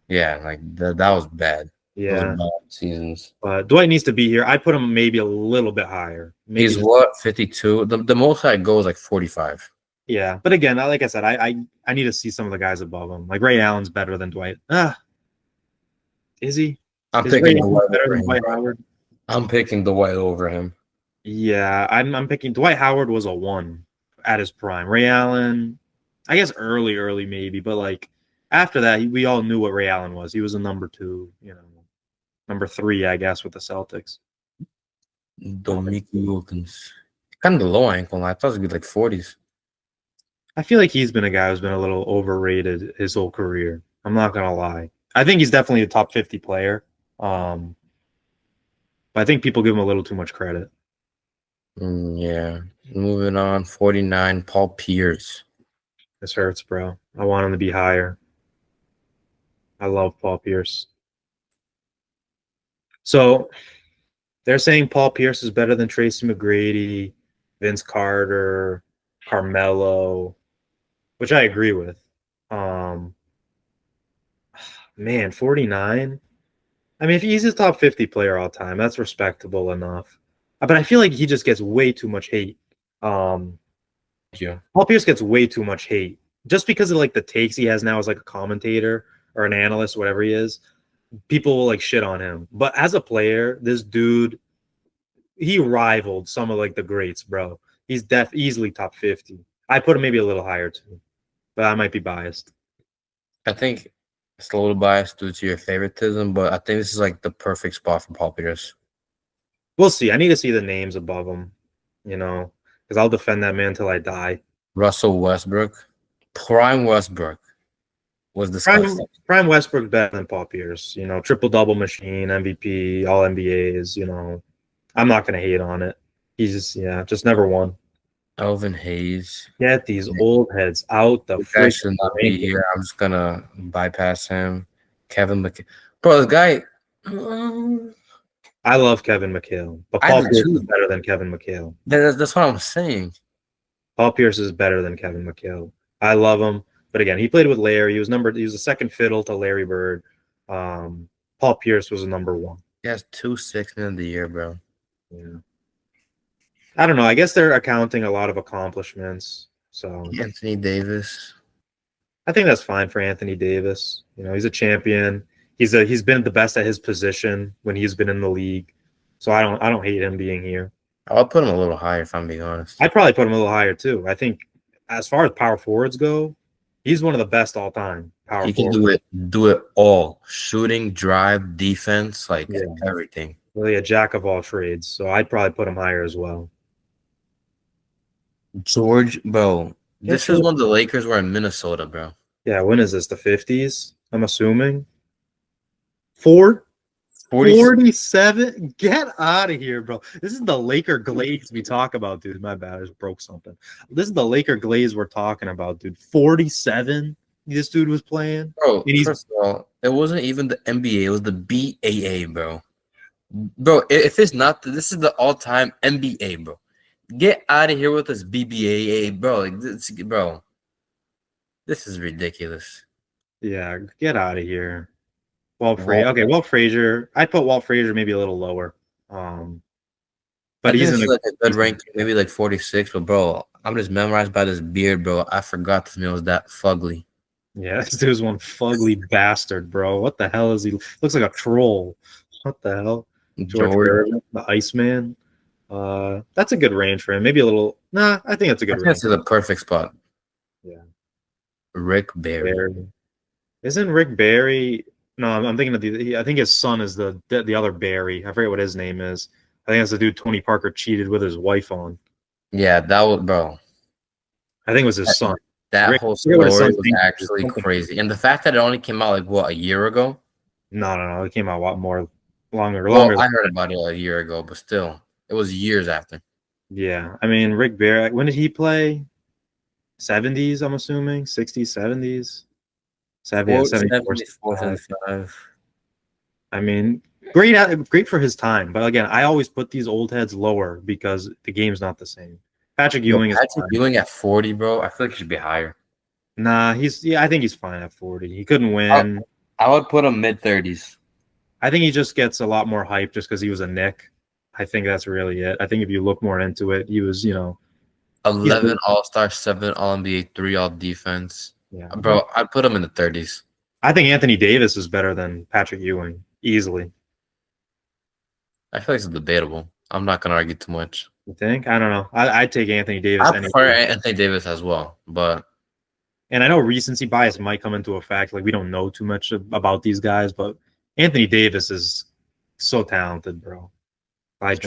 Yeah, like that was bad. Yeah, bad seasons. Dwight needs to be here. I'd put him maybe a little bit higher. Maybe He's what, 52? The most I go is like 45. Yeah, but again, like I said, I need to see some of the guys above him. Like Ray Allen's better than Dwight. Is he? I'm Is picking Dwight better than Dwight Howard. I'm picking Dwight over him. Yeah, I'm picking Dwight Howard was a 1 at his prime. Ray Allen, I guess early maybe, but like after that, we all knew what Ray Allen was. He was a number 2, number 3, I guess, with the Celtics. Dominique Wilkins, kind of low ankle. I thought it'd be like 40s. I feel like he's been a guy who's been a little overrated his whole career. I'm not gonna lie. I think he's definitely a top 50 player. But I think people give him a little too much credit. Yeah. Moving on, 49, Paul Pierce. This hurts, bro. I want him to be higher. I love Paul Pierce. So they're saying Paul Pierce is better than Tracy McGrady, Vince Carter, Carmelo, which I agree with. Um, Man, 49. I mean, if he's a top 50 player all time, that's respectable enough. But I feel like he just gets way too much hate. Um, Thank you. Paul Pierce gets way too much hate just because of like the takes he has now as like a commentator or an analyst, whatever he is. People will like shit on him. But as a player, this dude, he rivaled some of like the greats, bro. He's easily top 50. I put him maybe a little higher too, but I might be biased. I think it's a little biased due to your favoritism, but I think this is like the perfect spot for Paul Pierce. We'll see. I need to see the names above him, because I'll defend that man till I die. Russell Westbrook, prime Westbrook was Prime, disgusting. Prime Westbrook better than Paul Pierce. Triple double machine, MVP, all NBAs. I'm not gonna hate on it. He's just never won. Elvin Hayes. Get these old heads out the This guy freaking should not be ring. here. I'm just gonna bypass him. Kevin McHale. Bro, this guy. I love Kevin McHale, but I Paul do Pierce too. is better than Kevin McHale. That's what I'm saying. Paul Pierce is better than Kevin McHale. I love him, but again, he played with Larry. He was the second fiddle to Larry Bird. Paul Pierce was a number one. He has 2 6 men of the year, bro. Yeah. I don't know. I guess they're accounting a lot of accomplishments. So Anthony Davis. I think that's fine for Anthony Davis. He's a champion. He's been the best at his position when he's been in the league. So I don't hate him being here. I'll put him a little higher if I'm being honest. I'd probably put him a little higher too. I think as far as power forwards go, he's one of the best all time. He can do it all. Shooting, drive, defense, like everything. Really a jack of all trades. So I'd probably put him higher as well. George, bro. This is when the Lakers were in Minnesota, bro. Yeah, when is this? The 50s, I'm assuming. 47? Get out of here, bro. This is the Laker glaze we talk about, dude. My bad, I just broke something. This is the Laker glaze we're talking about, dude. 47? This dude was playing? Bro, first of all, it wasn't even the NBA. It was the BAA, bro. Bro, if it's not, this is the all-time NBA, bro. Get out of here with this BBAA, bro. Bro, this is ridiculous. Yeah, get out of here. Walt Frazier. I'd put Walt Frazier maybe a little lower. But he's in like a good ranking, maybe like 46. But bro, I'm just memorized by this beard, bro. I forgot this man was that fugly. Yeah, this dude's one fugly bastard, bro. What the hell is he? Looks like a troll. What the hell? George Gervin, the Iceman. That's a good range for him. Maybe a little. Nah, I think that's a good range. That's the perfect spot. Yeah. Rick Barry. Isn't Rick Barry? No, I'm thinking of I think his son is the other Barry. I forget what his name is. I think that's the dude Tony Parker cheated with his wife on. Yeah, that was, bro. I think it was his son. That whole story was actually crazy. And the fact that it only came out like what, a year ago? No. It came out a lot longer. Well, I heard about it a year ago, but still, it was years after. Yeah, I mean Rick Barry. When did he play? 70s, I'm assuming. 60s, 70s. 74, 75. I mean, great for his time. But again, I always put these old heads lower because the game's not the same. Patrick Ewing at 40, bro. I feel like he should be higher. Nah, I think he's fine at 40. He couldn't win. I would put him mid-30s. I think he just gets a lot more hype just because he was a Knick. I think that's really it. I think if you look more into it, he was, 11 All-Star, 7 All-NBA, 3 All-Defense. Yeah, bro, I'd put him in the 30s. I think Anthony Davis is better than Patrick Ewing, easily. I feel like it's debatable. I'm not going to argue too much. You think? I don't know. I'd take Anthony Davis. I prefer Anthony Davis as well, but... And I know recency bias might come into effect. Like, we don't know too much about these guys, but Anthony Davis is so talented, bro. He's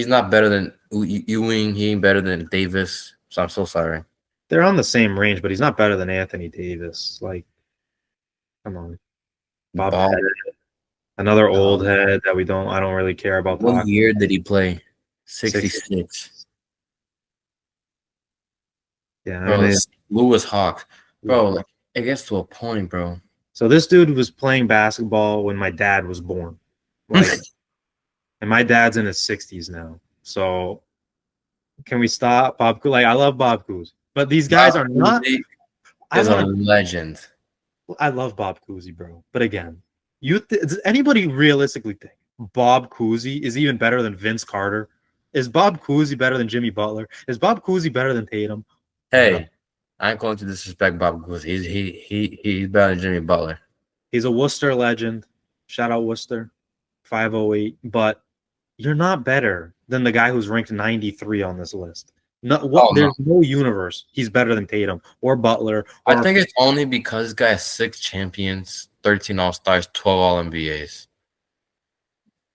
not better than Ewing. He ain't better than Davis. So I'm so sorry. They're on the same range, but he's not better than Anthony Davis. Like, Come on, Bob. Bob. Another old Um, head that I don't really care about what talking. year did he play? 60. 66. Yeah, I Bro, mean, Lewis Hawk. Bro, like it gets to a point, bro. so this dude was playing basketball when my dad was born. Like, and my dad's in his 60s now. So can we stop Bob? Like, I love Bob Cousy, but these guys Bob are not. Cousy I is a want to. legend. I love Bob Cousy, bro. But again, does anybody realistically think Bob Cousy is even better than Vince Carter? Is Bob Cousy better than Jimmy Butler? Is Bob Cousy better than Tatum? No. Hey, I ain't going to disrespect Bob Cousy. He's better than Jimmy Butler. He's a Worcester legend. Shout out Worcester, 508. But you're not better than the guy who's ranked 93 on this list. No, what? Oh no. There's no universe he's better than Tatum or Butler. I Or think it's only because this guy has 6 champions, 13 All-Stars, 12 All-NBAs.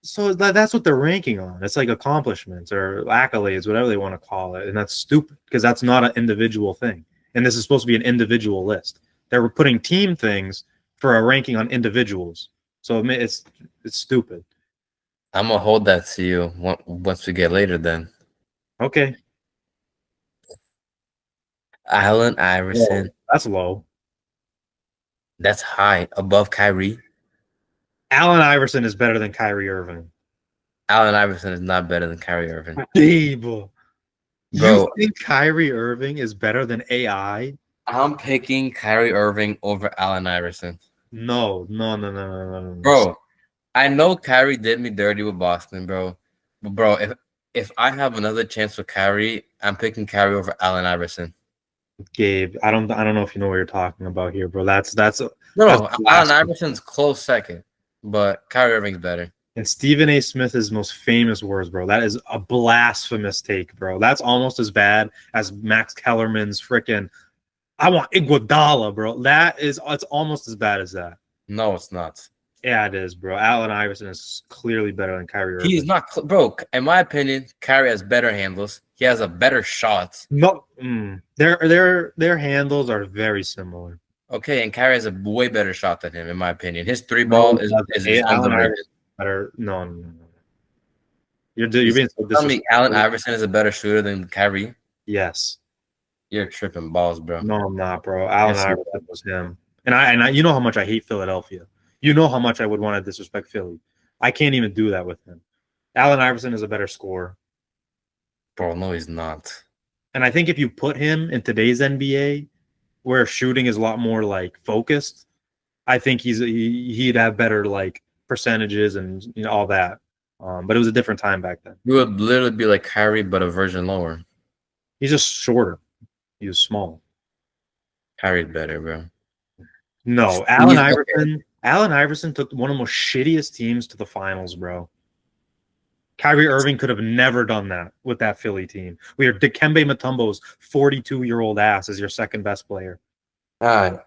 so that's what they're ranking on. It's like accomplishments or accolades, whatever they want to call it, and that's stupid because that's not an individual thing. And this is supposed to be an individual list. They were putting team things for a ranking on individuals, so it's stupid. I'm gonna hold that to you once we get later. Then Okay, Allen whoa, Iverson, that's low. that's high above Kyrie. Allen Iverson is better than Kyrie Irving. Allen Iverson is not better than Kyrie Irving, Dable. You bro. think Kyrie Irving is better than AI? I'm picking Kyrie Irving over Allen Iverson, No, no, no, no, no, no, no. bro. I know Kyrie did me dirty with Boston, bro. But bro, if I have another chance with Kyrie, I'm picking Kyrie over Allen Iverson. Gabe, I don't know if you know what you're talking about here, bro. That's No, Allen blasphemy. Iverson's close second, but Kyrie Irving's better. And Stephen A. Smith's most famous words, bro. That is a blasphemous take, bro. That's almost as bad as Max Kellerman's freaking I want Iguodala, bro. It's almost as bad as that. No, it's not. Yeah, it is, bro. Allen Iverson is clearly better than Kyrie Irving. He's not, bro. In my opinion, Kyrie has better handles. He has a better shot. No, their handles are very similar. Okay, and Kyrie has a way better shot than him, in my opinion. His three ball is Allen underrated. Iverson better. No, no, no, no. You're being so Tell me disrespectful. Allen Iverson is a better shooter than Kyrie? Yes. You're tripping balls, bro. No, I'm not, bro. Allen Yes, Iverson was him. And I you know how much I hate Philadelphia. You know how much I would want to disrespect Philly. I can't even do that with him. Allen Iverson is a better scorer. bro, no, he's not. And I think if you put him in today's NBA, where shooting is a lot more like focused, I think he'd have better like percentages and all that. But it was a different time back then. You would literally be like Kyrie, but a version lower. He's just shorter. He was small. Kyrie's better, bro. No, Allen Iverson took one of the most shittiest teams to the finals, bro. Kyrie Irving could have never done that with that Philly team. We are Dikembe Mutombo's 42-year-old ass as your second best player. All right.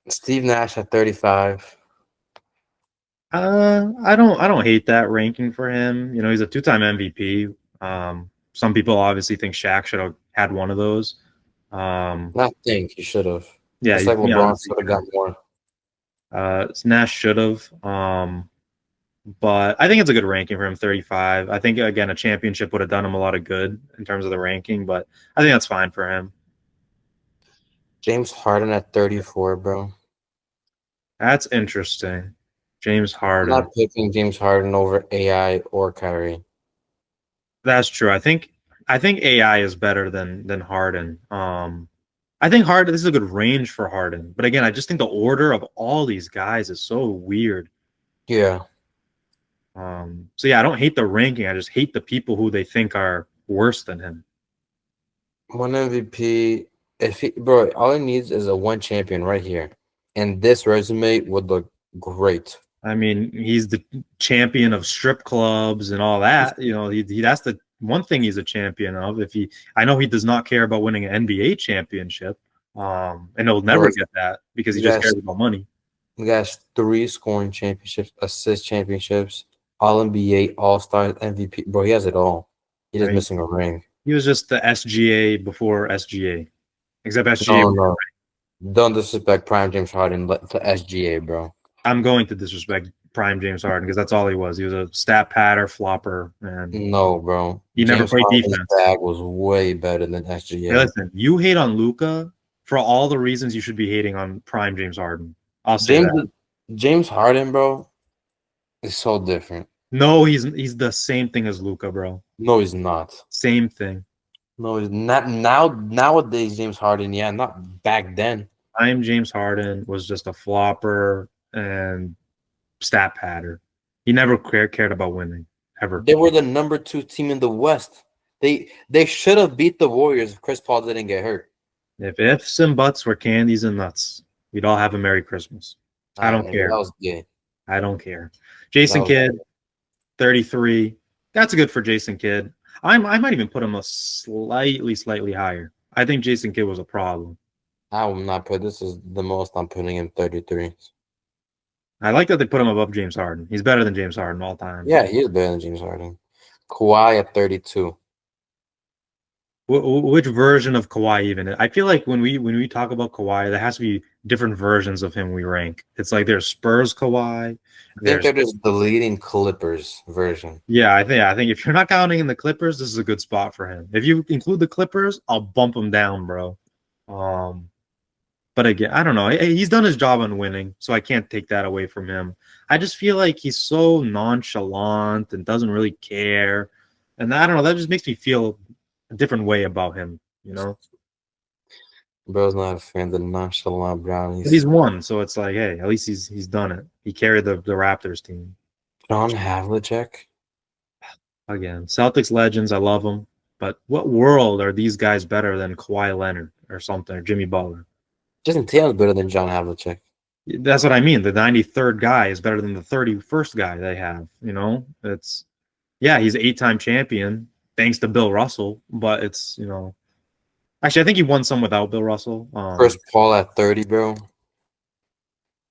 Steve Nash at 35. I don't hate that ranking for him. You know, he's a two-time MVP. Some people obviously think Shaq should have had one of those. Not think he should have. Yeah, it's like LeBron should have got more. Nash should have. But I think it's a good ranking for him, 35. I think, again, a championship would have done him a lot of good in terms of the ranking, but I think that's fine for him. James Harden at 34, bro. That's interesting. James Harden. I'm not picking James Harden over AI or Kyrie. That's true. I think AI is better than Harden. I think Harden, this is a good range for Harden. But again, I just think the order of all these guys is so weird. Yeah. So yeah, I don't hate the ranking. I just hate the people who they think are worse than him. One MVP. Bro, all he needs is a one champion right here. And this resume would look great. I mean, he's the champion of strip clubs and all that. You know, that's the one thing he's a champion of. I know he does not care about winning an NBA championship, and he'll never get that because he just cares about money. He has 3 scoring championships, assist championships, All NBA, All Stars, MVP. Bro, he has it all. He's just missing a ring. He was just the SGA before SGA, except SGA. No. Don't disrespect Prime James Harden to SGA, bro. I'm going to disrespect prime James Harden because that's all he was. He was a stat patter, flopper, and No, bro. he never James played Harden's defense. bag was way better than Hey, SGA. listen, you hate on Luca for all the reasons you should be hating on prime James Harden. I'll say James that. James Harden, bro, is so different. No, he's the same thing as Luca, bro. No, he's not. Same thing. No, he's not now. Nowadays, James Harden, yeah, not back then. Prime James Harden was just a flopper and stat patter. He never cared about winning ever. They were the number 2 team in the West. They should have beat the Warriors if Chris Paul didn't get hurt. If ifs and buts were candies and nuts, we'd all have a Merry Christmas. I don't care. That was gay. I don't care. Jason Kidd, 33. That's good for Jason Kidd. I might even put him a slightly higher. I think Jason Kidd was a problem. I will not put this is the most I'm putting him 33. I like that they put him above James Harden. He's better than James Harden all time. Yeah, he is better than James Harden. Kawhi at 32. Which version of Kawhi even? I feel like when we talk about Kawhi, there has to be different versions of him we rank. It's like there's Spurs Kawhi. I think they're just deleting Clippers version. Yeah, I think if you're not counting in the Clippers, this is a good spot for him. If you include the Clippers, I'll bump him down, bro. But again, I don't know. He's done his job on winning, so I can't take that away from him. I just feel like he's so nonchalant and doesn't really care. And I don't know, that just makes me feel a different way about him, you know? Bro's not a fan of the nonchalant brownies. But he's won, so it's like, hey, at least he's done it. He carried the Raptors team. John Havlicek? Again, Celtics legends, I love them. But what world are these guys better than Kawhi Leonard or something, or Jimmy Butler? Jason Tatum's better than John Havlicek. That's what I mean. The 93rd guy is better than the 31st guy they have. You know, he's an 8-time champion thanks to Bill Russell, but it's, actually, I think he won some without Bill Russell. Chris Paul at 30, bro.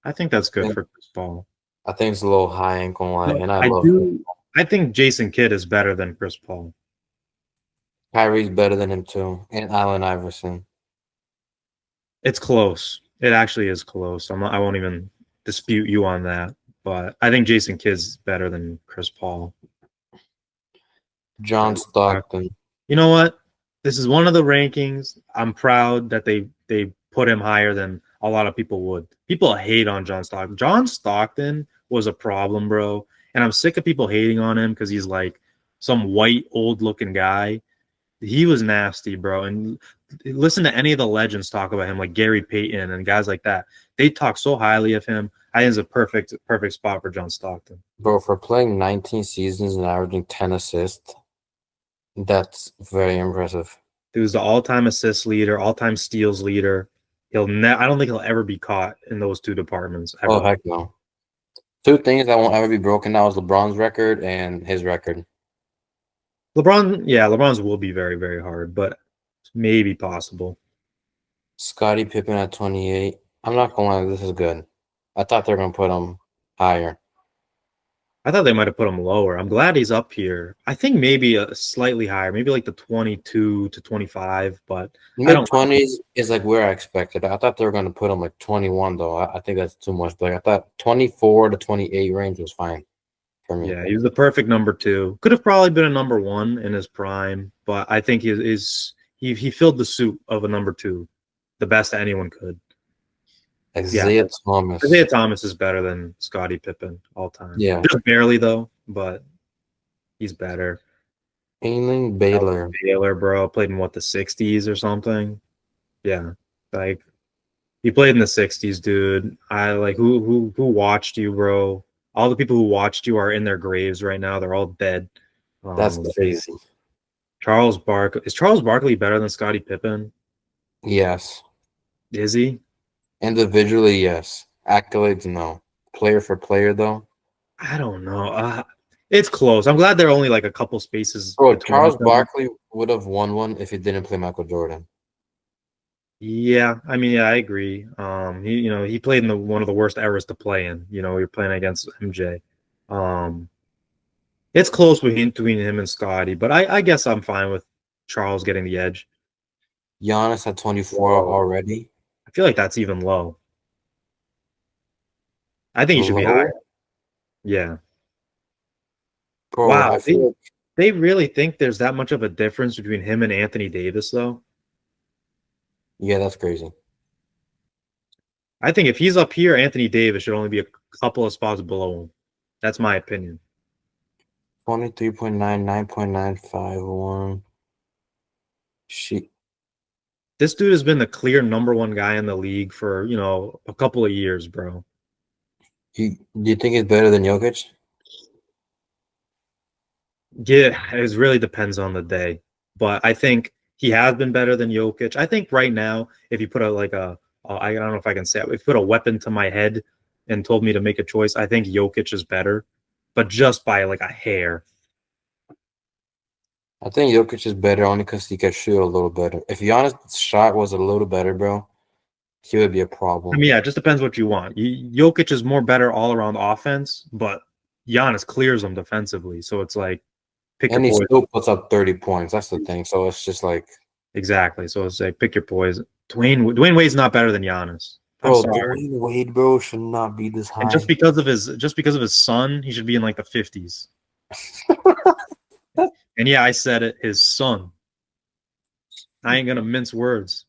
I think that's good for Chris Paul. I think it's a little high, ain't gonna lie. And I think Jason Kidd is better than Chris Paul. Kyrie's better than him too, and Allen Iverson. It's close. It actually is close. I won't even dispute you on that. But I think Jason Kidd's better than Chris Paul. John Stockton. You know what? This is one of the rankings. I'm proud that they put him higher than a lot of people would. People hate on John Stockton. John Stockton was a problem, bro. And I'm sick of people hating on him because he's like some white, old-looking guy. He was nasty, bro. And listen to any of the legends talk about him, like Gary Payton and guys like that. They talk so highly of him. I think it's a perfect spot for John Stockton. Bro, for playing 19 seasons and averaging 10 assists, that's very impressive. He was the all-time assist leader, all-time steals leader. I don't think he'll ever be caught in those two departments. Ever. Oh, heck no. 2 things that won't ever be broken now is LeBron's record and his record. LeBron's will be very, very hard, but maybe possible. Scottie Pippen at 28. I'm not going to lie, this is good. I thought they were going to put him higher. I thought they might have put him lower. I'm glad he's up here. I think maybe a slightly higher, maybe like the 22 to 25, but mid-20s is like where I expected. I thought they were going to put him like 21, though. I think that's too much. But I thought 24 to 28 range was fine for me. Yeah, he was the perfect number 2. Could have probably been a number 1 in his prime, but I think he filled the suit of a number 2, the best anyone could. Isaiah Thomas. Isaiah Thomas is better than Scottie Pippen all time. Yeah. Just barely, though, but he's better. Aiming Baylor. Baylor, bro. Played in, the 60s or something? Yeah. Like, he played in the 60s, dude. Who watched you, bro? All the people who watched you are in their graves right now. They're all dead. That's crazy. Charles Barkley. Is Charles Barkley better than Scottie Pippen? Yes. Is he? Individually, yes. Accolades, no. Player for player, though? I don't know. It's close. I'm glad there are only like a couple spaces. Bro, Charles Barkley would have won one if he didn't play Michael Jordan. Yeah, I mean, yeah, I agree. He played in one of the worst eras to play in. You're playing against MJ. It's close between him and Scotty, but I guess I'm fine with Charles getting the edge. Giannis at 24 already. I feel like that's even low. I think he should be Low, higher. Yeah. bro. I Wow. feel like They really think there's that much of a difference between him and Anthony Davis, though. yeah, that's crazy. I think if he's up here, Anthony Davis should only be a couple of spots below him. That's my opinion. 23.9, 9.951. She, This dude has been the clear number one guy in the league for, a couple of years, bro. do you think it's better than Jokic? Yeah, it really depends on the day. But I think he has been better than Jokic. I think right now, if you put I don't know if I can say it, if you put a weapon to my head and told me to make a choice, I think Jokic is better, but just by like a hair. I think Jokic is better only because he can shoot a little better. If Giannis' shot was a little better, bro, he would be a I problem. mean, yeah, it just depends what you want. Jokic is more better all around offense, but Giannis clears them defensively. So it's like pick your And he poison. still puts up 30 points. That's the thing. So it's just like, Exactly. So it's like pick your poison. Dwayne Wade's not better than Giannis. I'm bro, sorry. Dwayne Wade, bro, should not be this And just high. because of his son, he should be in like the 50s. And yeah, I said it, his son. I ain't gonna mince words.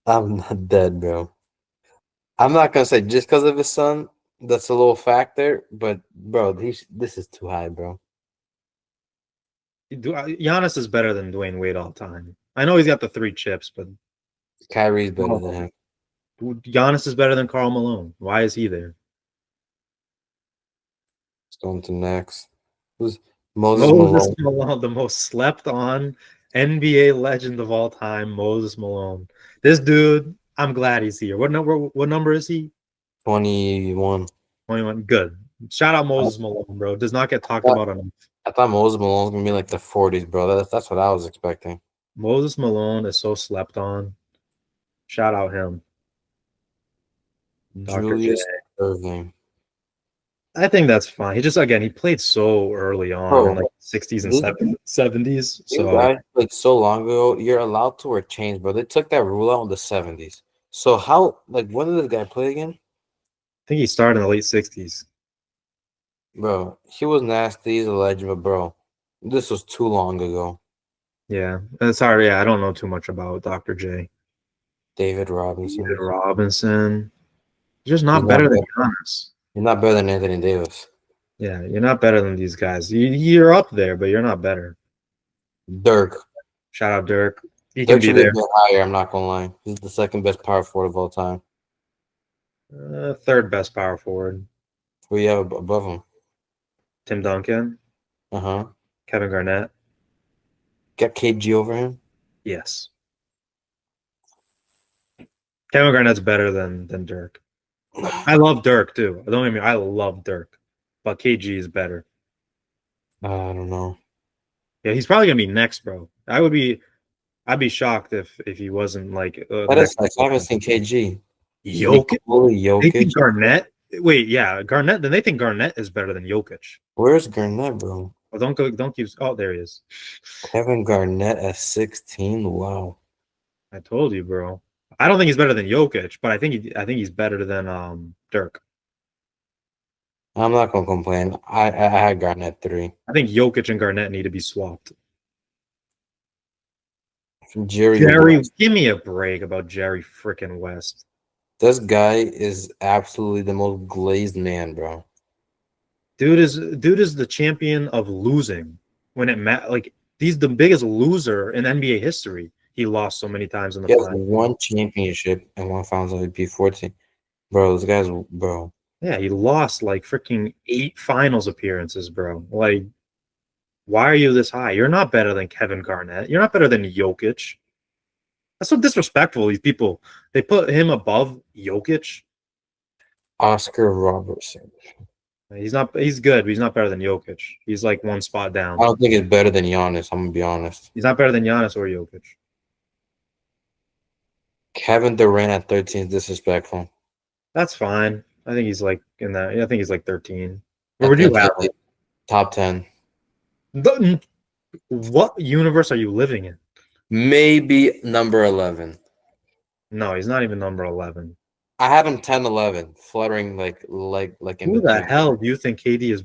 I'm not dead, bro. I'm not gonna say just because of his son, that's a little factor, but bro, this is too high, bro. Giannis is better than Dwayne Wade all time. I know he's got the 3 chips, but Kyrie's better than oh, him. Giannis is better than Karl Malone. Why is he there? Let's go on to next. Who's Moses Moses Malone? Malone, the most slept on NBA legend of all time, Moses Malone. This dude, I'm glad he's here. What number is he? 21. 21. Good. Shout out I Moses Malone, bro. Does not get talked thought, about enough. I thought Moses Malone was gonna be like the 40s, bro. That's what I was expecting. Moses Malone is so slept on. Shout out him. Dr. J. Julius Irving. I think that's fine. He played so early on in Bro, like 60s and this 70s. these So I guys played so long ago. You're allowed to wear chains, bro. They took that rule out in the 70s. So how like when did this guy play again? think he started in the late 60s. Bro, he was nasty. He's a legend, but bro, this was too long ago. Yeah. Sorry, yeah, I don't know too much about Dr. J. David David Robinson. Robinson. You're just He's not not better than better. Giannis. He's not better than Anthony Davis. Yeah, you're not better than these guys. You're up there, but you're not better. Dirk. Shout out Dirk. He can Dirk be should be a there. bit higher. I'm not gonna lie. He's the second best power forward of all time. Third best power forward. Who you have above him? Tim Duncan, Uh huh. Kevin Garnett. Got KG over him. Yes. Kevin Garnett's better than Dirk. I love Dirk too. Don't get me. I love Dirk, but KG is better. I don't know. Yeah, he's probably gonna be next, bro. I'd be shocked if he wasn't like That is next. like I haven't seen KG. Jokic. Nikola They Jokic. think Garnett. Wait, yeah, Garnett. Then they think Garnett is better than Jokic. Where's Garnett, bro? Oh, don't go. Don't keep. Oh, there he is. Kevin Garnett at 16. Wow. I told you, bro. I don't think he's better than Jokic, but I think he's better than Dirk. I'm not gonna complain. I had Garnett 3. I think Jokic and Garnett need to be swapped. Jerry Jerry, West. give me a break about Jerry freaking West. This guy is absolutely the most glazed man, bro. Dude is the champion of losing when it like he's the biggest loser in NBA history. He lost so many times in the He has finals. one championship and one Finals MVP 14. Bro, this guy's bro. Yeah, he lost like freaking 8 finals appearances, bro. Like, why are you this high? You're not better than Kevin Garnett. You're not better than Jokic. That's so disrespectful. These people, they put him above Jokic. Oscar Robertson. He's not. He's good, but he's not better than Jokic. He's like one spot down. I don't think it's better than Giannis. I'm gonna be honest. He's not better than Giannis or Jokic. Kevin Durant at 13 is disrespectful. That's fine. I think he's like in that. I think he's like 13. I Where would you think have he's him? top 10. What universe are you living in? Maybe number 11. No, he's not even number 11. I had him 10, 11, fluttering like in Who the between. hell do you think KD is?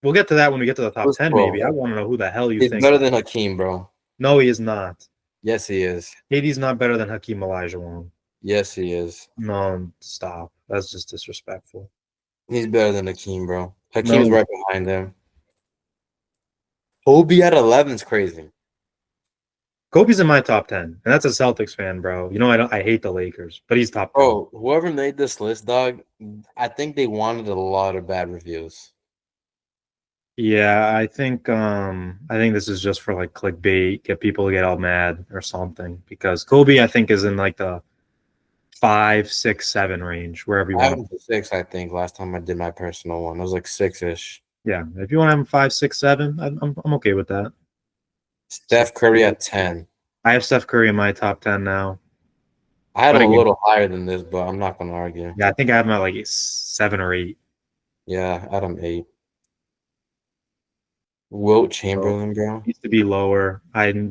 We'll get to that when we get to the top Who's 10, maybe. I bro? want to know who the hell you He's think. better than Hakeem, bro. No, he is not. Yes, he is. KD's not better than Hakeem Olajuwon. Yes, he is. No, stop. That's just disrespectful. He's better than Hakeem, bro. Hakeem's No, right behind him. Kobe at 11 is crazy. Kobe's in my top 10, and that's a Celtics fan, bro. You know, I hate the Lakers, but he's top 10. Bro, whoever made this list, dog, I think they wanted a lot of bad reviews. Yeah, I think this is just for like clickbait, get people to get all mad or something. Because Kobe, I think, is in like the 5, 6, 7 range, wherever you I had want. him to 6, I think, last time I did my personal one. It was like 6-ish. Yeah, if you want to have him 5, 6, 7, I'm okay with that. Steph Curry at 10. I have Steph Curry in my top 10 now, I had but him a again, little higher than this, but I'm not going to argue. yeah, I think I have him at like 7 or 8. Yeah, I had him 8. Wilt So Chamberlain, bro. needs to be lower.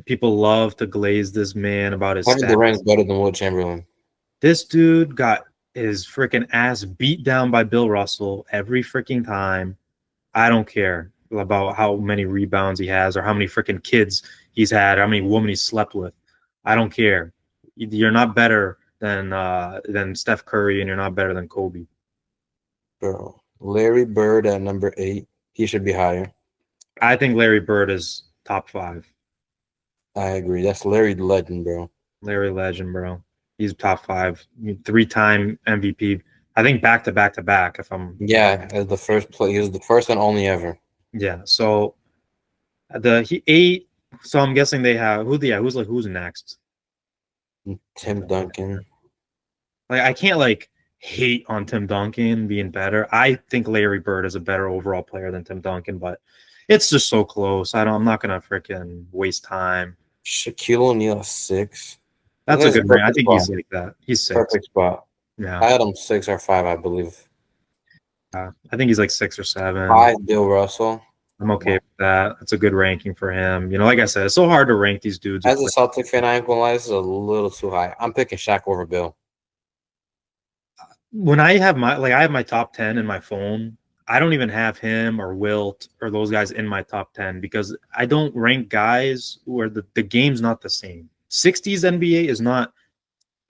People love to glaze this man about his Kevin stats. Durant's better than Wilt Chamberlain. This dude got his freaking ass beat down by Bill Russell every freaking time. I don't care about how many rebounds he has or how many freaking kids he's had, how many women he's slept with. I don't care. You're not better than Steph Curry, and you're not better than Kobe. Bro. Larry Bird at number 8. He should be higher. I think Larry Bird is top 5. I agree. That's Larry the Legend, bro. Larry Legend, bro. He's top 5. 3-time MVP. I think back to back to back. If I'm Yeah, as the first play, he was the first and only ever. yeah. So he 8. So I'm guessing they have who's next? Tim Duncan. Like I can't like hate on Tim Duncan being better. I think Larry Bird is a better overall player than Tim Duncan, but it's just so close. I'm not gonna freaking waste time. Shaquille O'Neal 6. That's a That's a good rank. I perfect think spot. he's like that. He's 6. Perfect spot. Yeah. I had him 6 or 5, I believe. I think he's like 6 or 7. 5, Bill Russell. I'm okay with that. That's a good ranking for him. You know, like I said, it's so hard to rank these dudes. As a Celtic fan, I ain't gonna lie, this is a little too high. I'm picking Shaq over Bill. When I have my top 10 in my phone, I don't even have him or Wilt or those guys in my top 10 because I don't rank guys where the game's not the same. 60s NBA is not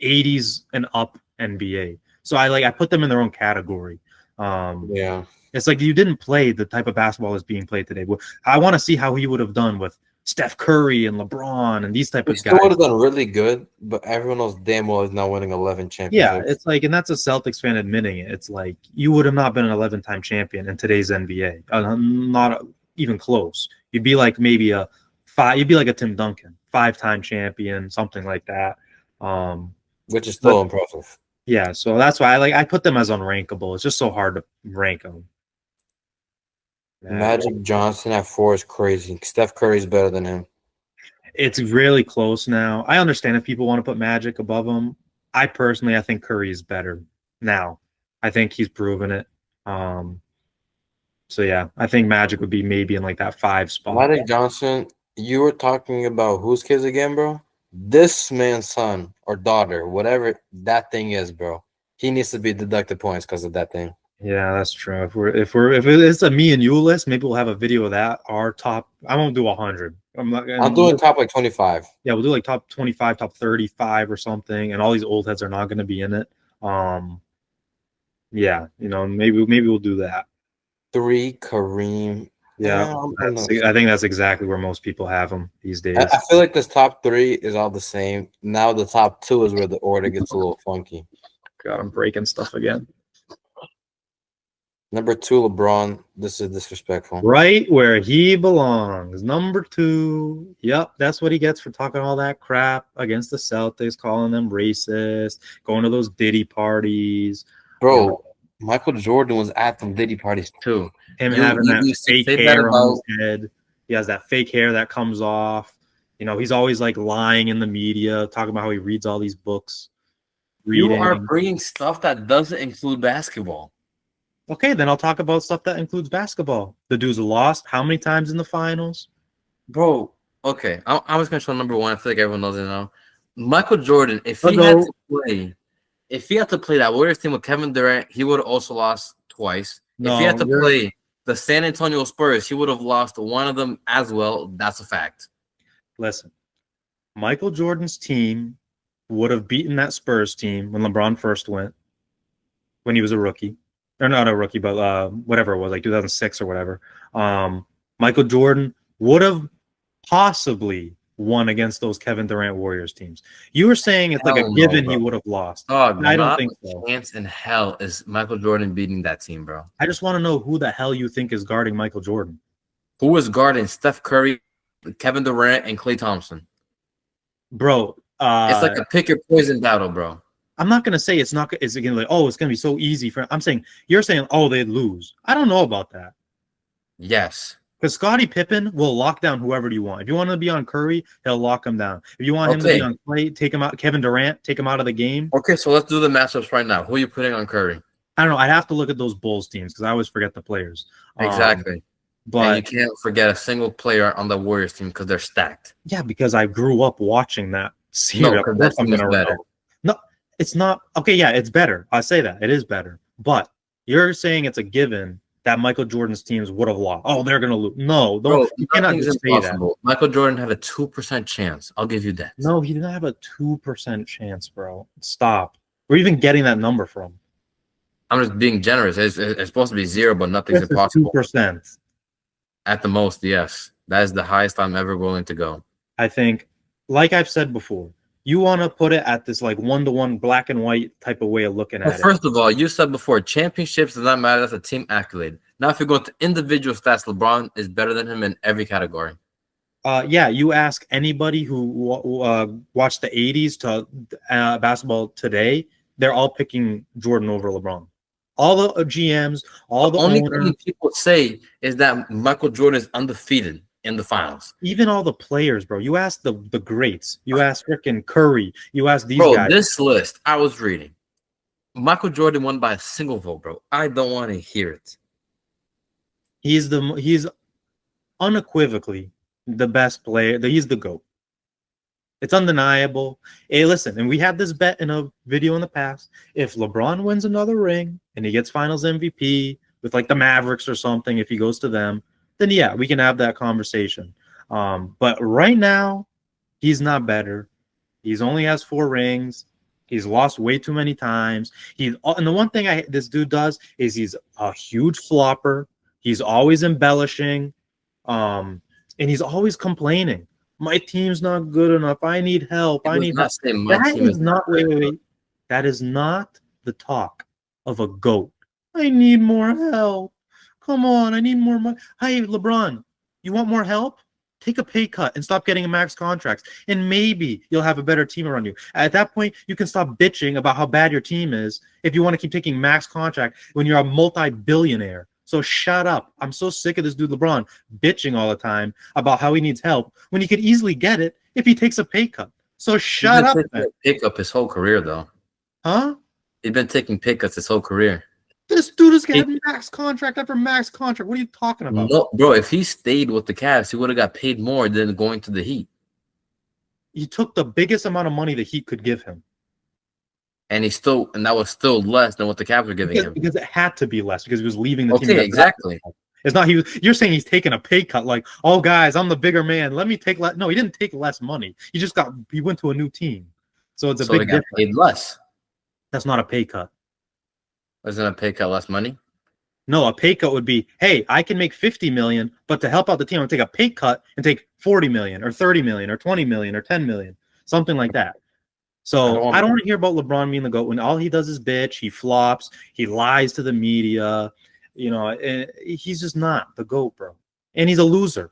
80s and up NBA. So I put them in their own category. Yeah. It's like you didn't play the type of basketball that's being played today. I want to see how he would have done with Steph Curry and LeBron and these type He of still guys. would have done really good, but everyone knows damn well he's not winning 11 Yeah, championships. it's like, and that's a Celtics fan admitting it. It's like you would have not been an 11-time champion in today's NBA. Not even close. You'd be like maybe a 5. You'd be like a Tim Duncan, 5-time champion, something like that. Which is still impressive. Yeah, so that's why I put them as unrankable. It's just so hard to rank them. Magic Johnson at 4 is crazy. Steph Curry's better than him. It's really close now. I understand if people want to put Magic above him. I think Curry is better now. I think he's proven it. So yeah, I think Magic would be maybe in like that 5 spot. Magic Johnson, you were talking about whose kids again, bro? This man's son or daughter, whatever that thing is, bro. He needs to be deducted points because of that thing. Yeah, that's true. If it's a me and you list, maybe we'll have a video of that. Our top, I won't do 100. I'm doing top like 25. Yeah, we'll do like top 25, top 35 or something, and all these old heads are not going to be in it. Yeah, maybe we'll do that. 3, Kareem. Yeah, I think that's exactly where most people have them these days. I feel like this top 3 is all the same. Now the top 2 is where the order gets a little funky. God, I'm breaking stuff again. Number 2, LeBron. This is disrespectful. Right where he belongs. Number 2. Yep, that's what he gets for talking all that crap against the Celtics, calling them racist, going to those Diddy parties. Bro, Michael Jordan was at them Diddy parties too. Him having that fake hair on his head. He has that fake hair that comes off. He's always like lying in the media, talking about how he reads all these books. You are bringing stuff that doesn't include basketball. Okay, then I'll talk about stuff that includes basketball. The dude's lost how many times in the finals? Bro, okay. I was going to show number 1. I feel like everyone knows it now. Michael Jordan, if he had to play that Warriors team with Kevin Durant, he would have also lost twice. If he had No, to play the San Antonio Spurs, he would have lost one of them as well. That's a fact. listen. Michael Jordan's team would have beaten that Spurs team when LeBron first went, when he was a rookie, or not a rookie, but whatever it was, like 2006 or whatever. Michael Jordan would have possibly won against those Kevin Durant Warriors teams. You were saying it's like a given he would have lost. Dog, I don't think so. Chance in hell is Michael Jordan beating that team, bro. I just want to know who the hell you think is guarding Michael Jordan. Who is guarding Steph Curry, Kevin Durant, and Klay Thompson? Bro, it's like a pick your poison battle, bro. I'm not gonna say it's not. It's again like, oh, it's gonna be so easy for. I'm saying you're saying, oh, they'd lose. I don't know about that. Yes, because Scottie Pippen will lock down whoever you want. If you want to be on Curry, he'll lock him down. If you want him to be on Klay, take him out. But Durant, take him out of the game. Okay, so let's do the matchups right now. Who are you putting on Curry? I don't know. I'd have to look at those Bulls teams because I always forget the players. Exactly. But and you can't forget a single player on the Warriors team because they're stacked. Yeah, because I grew up watching that series. No, because that's better. No, it's not. Okay, yeah, it's better. I say that. It is better. But you're saying it's a given that Michael Jordan's teams would have lost. Oh, they're going to lose. No, Bro, you cannot just say that. Michael Jordan had a 2% chance. I'll give you that. No, he didn't have a 2% chance, bro. Stop. We're even getting that number from. I'm just being generous. It's supposed to be 0, but nothing's impossible. 2%. At the most, yes. That is the highest I'm ever willing to go. I think, like I've said before, you want to put it at this like 1-to-1 black and white type of way of looking at it. First of all, you said before, championships does not matter. That's a team accolade. Now, if you go to individual stats, LeBron is better than him in every category. Yeah, you ask anybody who watched the 80s to basketball today, they're all picking Jordan over LeBron. All the GMs, all the only owners, thing people say is that Michael Jordan is undefeated in the finals. Even all the players, bro. You ask the greats. You ask frickin' Curry. You ask these guys. This list I was reading, Michael Jordan won by a single vote, bro. I don't want to hear it. He's unequivocally the best player. He's the GOAT. It's undeniable. Hey, listen, and we had this bet in a video in the past. If LeBron wins another ring and he gets Finals MVP with like the Mavericks or something, if he goes to them, then yeah, we can have that conversation. But right now, he's not better. He's only has 4 rings. He's lost way too many times. And the one thing this dude does is he's a huge flopper. He's always embellishing, and he's always complaining. My team's not good enough. I need help. I need help. Wait. That is not the talk of a GOAT. I need more help. Come on, I need more money. Hey, LeBron, you want more help? Take a pay cut and stop getting a max contracts, and maybe you'll have a better team around you. At that point, you can stop bitching about how bad your team is if you want to keep taking max contract when you're a multi-billionaire. So shut up. I'm so sick of this dude LeBron bitching all the time about how he needs help when he could easily get it if he takes a pay cut. So shut up. Pick up his whole career, though. Huh? He's been taking pay cuts his whole career. This dude is getting max contract after max contract. What are you talking about? No, bro, if he stayed with the Cavs, he would have got paid more than going to the Heat. He took the biggest amount of money the Heat could give him. And that was still less than what the Cavs were giving him. Because it had to be less because he was leaving the team. Okay, exactly. It's not you're saying he's taking a pay cut like, oh guys, I'm the bigger man. Let me take less. No, he didn't take less money. He went to a new team. So it's a big difference. Paid less. That's not a pay cut. Isn't a pay cut less money? No, a pay cut would be, hey, I can make $50 million, but to help out the team, I'll take a pay cut and take $40 million or $30 million or $20 million or $10 million, something like that. So I don't want to hear about LeBron being the GOAT when all he does is bitch. He flops. He lies to the media. You know, he's just not the GOAT, bro. And he's a loser.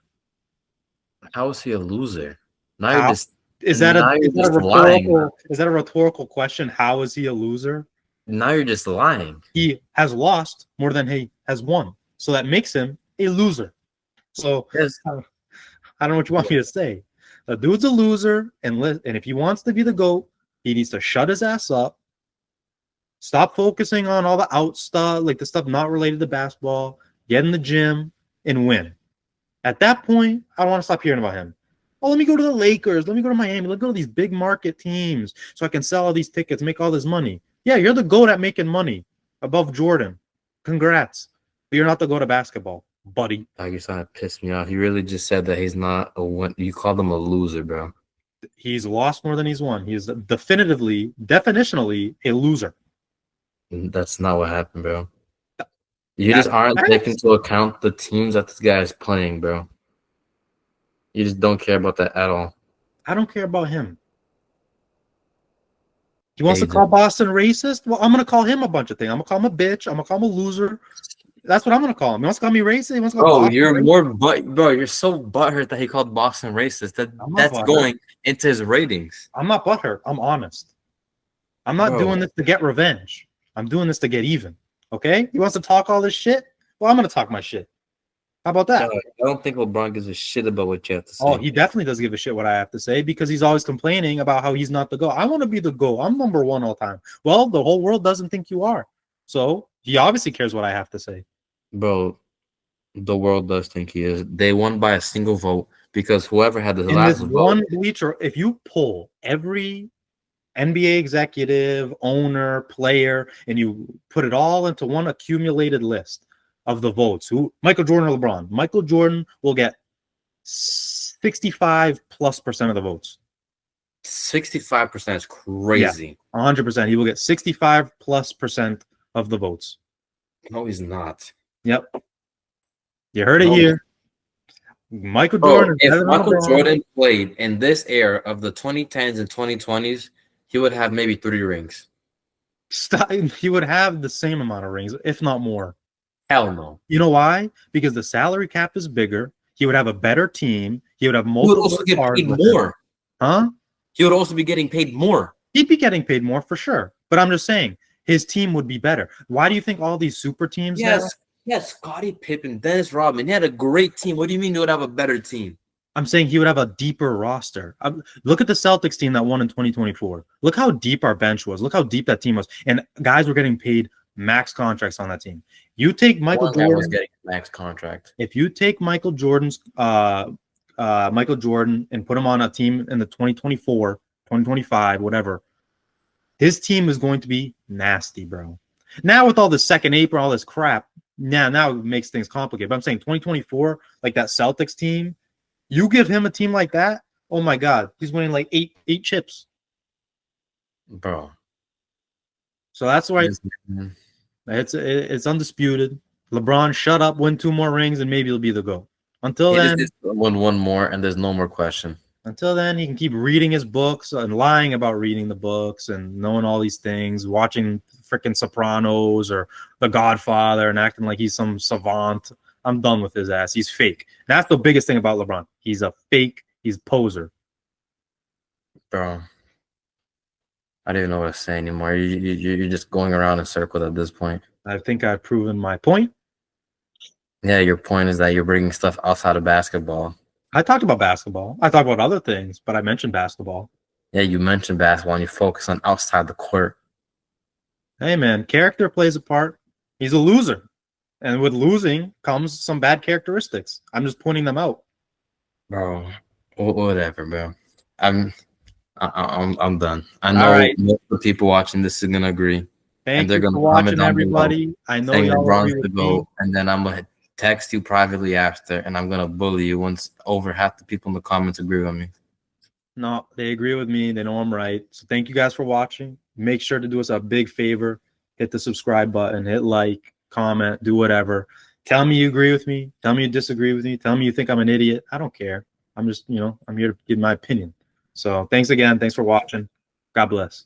How is he a loser? Now is that a rhetorical question? How is he a loser? Now you're just lying. He has lost more than he has won. So that makes him a loser. So I don't know what you want me to say. The dude's a loser, and if he wants to be the GOAT, he needs to shut his ass up, stop focusing on all the out stuff, like the stuff not related to basketball, get in the gym, and win. At that point, I don't want to stop hearing about him. Oh, let me go to the Lakers. Let me go to Miami. Let me go to these big market teams so I can sell all these tickets, make all this money. Yeah, you're the GOAT at making money above Jordan. Congrats. But you're not the GOAT at basketball, buddy. You're trying to piss me off. You really just said that he's not a win. You called him a loser, bro. He's lost more than he's won. He's definitionally a loser. That's not what happened, bro. You just aren't taking into account the teams that this guy is playing, bro. You just don't care about that at all. I don't care about him. He wants to call Boston racist? Well, I'm going to call him a bunch of things. I'm going to call him a bitch. I'm going to call him a loser. That's what I'm going to call him. He wants to call me racist? He wants to call Bro, you're racist. Bro, you're so butthurt that he called Boston racist. That's going into his ratings. I'm not butthurt. I'm honest. I'm not doing this to get revenge. I'm doing this to get even. Okay? He wants to talk all this shit? Well, I'm going to talk my shit. How about that? I don't think LeBron gives a shit about what you have to say. Oh, he definitely does give a shit what I have to say because he's always complaining about how he's not the GOAT. I want to be the GOAT. I'm number one all time. Well, the whole world doesn't think you are. So he obviously cares what I have to say. Bro, the world does think he is. They won by a single vote because whoever had the last vote. One bleacher, if you pull every NBA executive, owner, player, and you put it all into one accumulated list of the votes, who Michael Jordan or LeBron, Michael Jordan will get 65+% of the votes. 65% is crazy. Yeah, 100%. He will get 65+% of the votes. No, he's not. Yep. You heard it here. Michael Jordan. If Michael Jordan played in this era of the 2010s and 2020s, he would have maybe 3 rings. He would have the same amount of rings, if not more. Hell no. You know why? Because the salary cap is bigger. He would have a better team. He would have multiple. He would also get paid more. Huh? He would also be getting paid more. He'd be getting paid more for sure. But I'm just saying, his team would be better. Why do you think all these super teams? Yes, Scottie Pippen, Dennis Rodman. He had a great team. What do you mean he would have a better team? I'm saying he would have a deeper roster. Look at the Celtics team that won in 2024. Look how deep our bench was. Look how deep that team was. And guys were getting paid max contracts on that team. You take Michael Jordan was getting a max contract. If you take Michael Jordan and put him on a team in the 2024, 2025, whatever, his team is going to be nasty, bro. Now with all this second apron, all this crap, now it makes things complicated. But I'm saying 2024, like that Celtics team, you give him a team like that, oh my God, he's winning like eight chips, bro. So that's why it's undisputed. LeBron, shut up, win 2 more rings, and maybe he'll be the GOAT. Until then, win 1 more, and there's no more question. Until then, he can keep reading his books and lying about reading the books and knowing all these things, watching freaking Sopranos or The Godfather and acting like he's some savant. I'm done with his ass. He's fake. That's the biggest thing about LeBron. He's a fake. He's a poser. Bro, I don't even know what to say anymore. You're just going around in circles at this point. I think I've proven my point. Yeah, your point is that you're bringing stuff outside of basketball. I talked about basketball. I talked about other things, but I mentioned basketball. Yeah, you mentioned basketball and you focus on outside the court. Hey, man, character plays a part. He's a loser. And with losing comes some bad characteristics. I'm just pointing them out. Bro, whatever, bro. I'm done. I know most of the people watching this is gonna agree. Thank you for watching, everybody. I know y'all agree with me. And then I'm gonna text you privately after, and I'm gonna bully you once over half the people in the comments agree with me. No, they agree with me. They know I'm right. So thank you guys for watching. Make sure to do us a big favor. Hit the subscribe button. Hit like. Comment, do whatever. Tell me you agree with me. Tell me you disagree with me. Tell me you think I'm an idiot. I don't care. I'm just, I'm here to give my opinion. So thanks again. Thanks for watching. God bless.